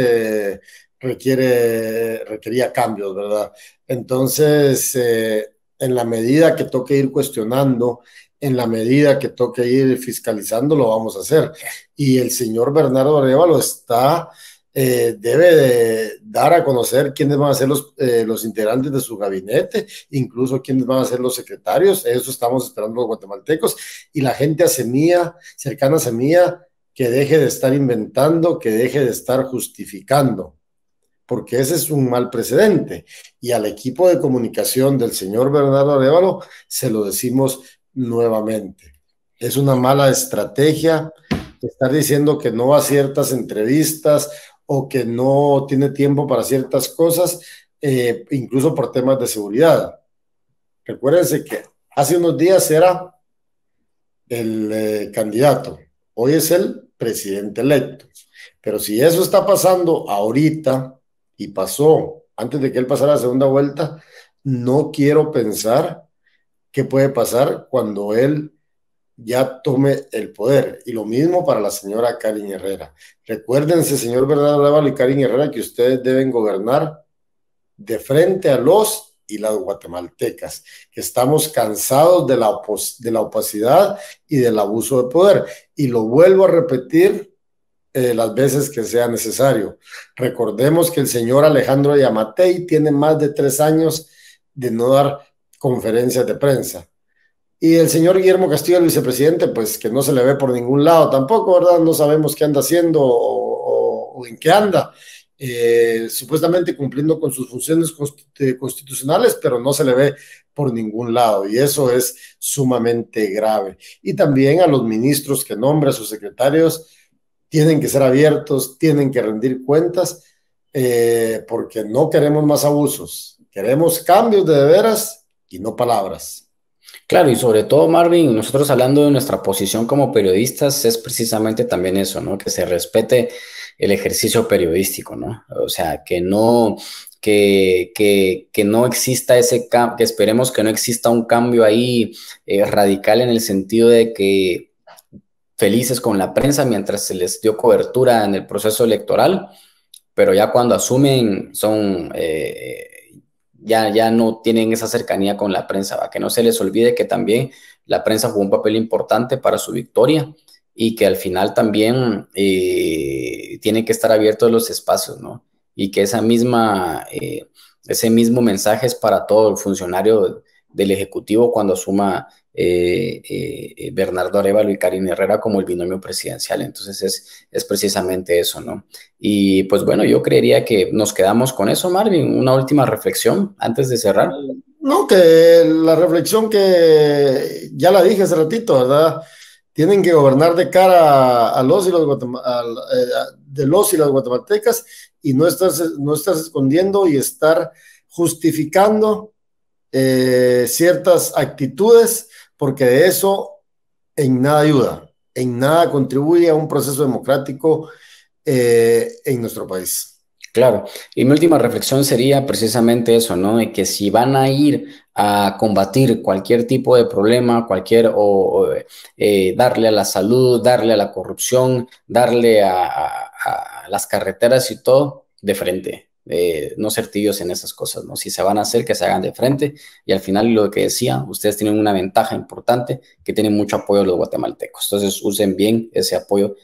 requería cambios, ¿verdad? Entonces, en la medida que toque ir cuestionando, en la medida que toque ir fiscalizando, lo vamos a hacer. Y el señor Bernardo Arévalo debe de dar a conocer quiénes van a ser los integrantes de su gabinete, incluso quiénes van a ser los secretarios. Eso estamos esperando los guatemaltecos, y la gente cercana a Semilla, que deje de estar inventando, que deje de estar justificando, porque ese es un mal precedente. Y al equipo de comunicación del señor Bernardo Arévalo se lo decimos nuevamente. Es una mala estrategia estar diciendo que no va a ciertas entrevistas o que no tiene tiempo para ciertas cosas, incluso por temas de seguridad. Recuérdense que hace unos días era el candidato, hoy es el presidente electo. Pero si eso está pasando ahorita, y pasó antes de que él pasara la segunda vuelta, no quiero pensar qué puede pasar cuando él ya tome el poder. Y lo mismo para la señora Karin Herrera. Recuérdense, señor Bernardo Arévalo y Karin Herrera, que ustedes deben gobernar de frente a los y las guatemaltecas, que estamos cansados de la opacidad y del abuso de poder. Y lo vuelvo a repetir las veces que sea necesario. Recordemos que el señor Alejandro Yamatei tiene más de 3 años de no dar conferencias de prensa. Y el señor Guillermo Castillo, el vicepresidente, pues que no se le ve por ningún lado tampoco, ¿verdad? No sabemos qué anda haciendo o en qué anda. Supuestamente cumpliendo con sus funciones constitucionales, pero no se le ve por ningún lado, y eso es sumamente grave. Y también a los ministros que nombra, a sus secretarios, tienen que ser abiertos, tienen que rendir cuentas, porque no queremos más abusos, queremos cambios de veras y no palabras. Claro, y sobre todo, Marvin, nosotros hablando de nuestra posición como periodistas, es precisamente también eso, ¿no? Que se respete el ejercicio periodístico, ¿no? O sea, que no exista ese cambio, que esperemos que no exista un cambio ahí radical, en el sentido de que felices con la prensa mientras se les dio cobertura en el proceso electoral, pero ya cuando asumen ya no tienen esa cercanía con la prensa, ¿va? Que no se les olvide que también la prensa jugó un papel importante para su victoria, y que al final también tienen que estar abiertos los espacios, ¿no? Y que ese mismo mensaje es para todo el funcionario del Ejecutivo cuando asuma Bernardo Arévalo y Karin Herrera como el binomio presidencial. Entonces es precisamente eso, ¿no? Y pues bueno, yo creería que nos quedamos con eso, Marvin. Una última reflexión antes de cerrar. No, que la reflexión que ya la dije hace ratito, ¿verdad? Tienen que gobernar de cara a los y de los y las guatemaltecas, y no estás escondiendo y estar justificando ciertas actitudes, porque de eso en nada ayuda, en nada contribuye a un proceso democrático en nuestro país. Claro, y mi última reflexión sería precisamente eso, ¿no? De que si van a ir a combatir cualquier tipo de problema, darle a la salud, darle a la corrupción, darle a las carreteras y todo, de frente, no ser tibios en esas cosas, ¿no? Si se van a hacer, que se hagan de frente, y al final lo que decía, ustedes tienen una ventaja importante, que tienen mucho apoyo de los guatemaltecos, entonces usen bien ese apoyo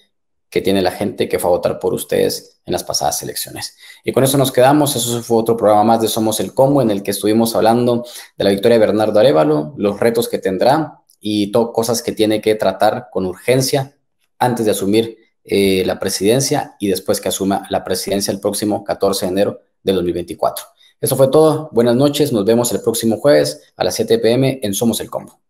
que tiene la gente que fue a votar por ustedes en las pasadas elecciones. Y con eso nos quedamos. Eso fue otro programa más de Somos el Combo, en el que estuvimos hablando de la victoria de Bernardo Arévalo, los retos que tendrá y cosas que tiene que tratar con urgencia antes de asumir la presidencia, y después que asuma la presidencia el próximo 14 de enero de 2024. Eso fue todo. Buenas noches. Nos vemos el próximo jueves a las 7 p.m. en Somos el Combo.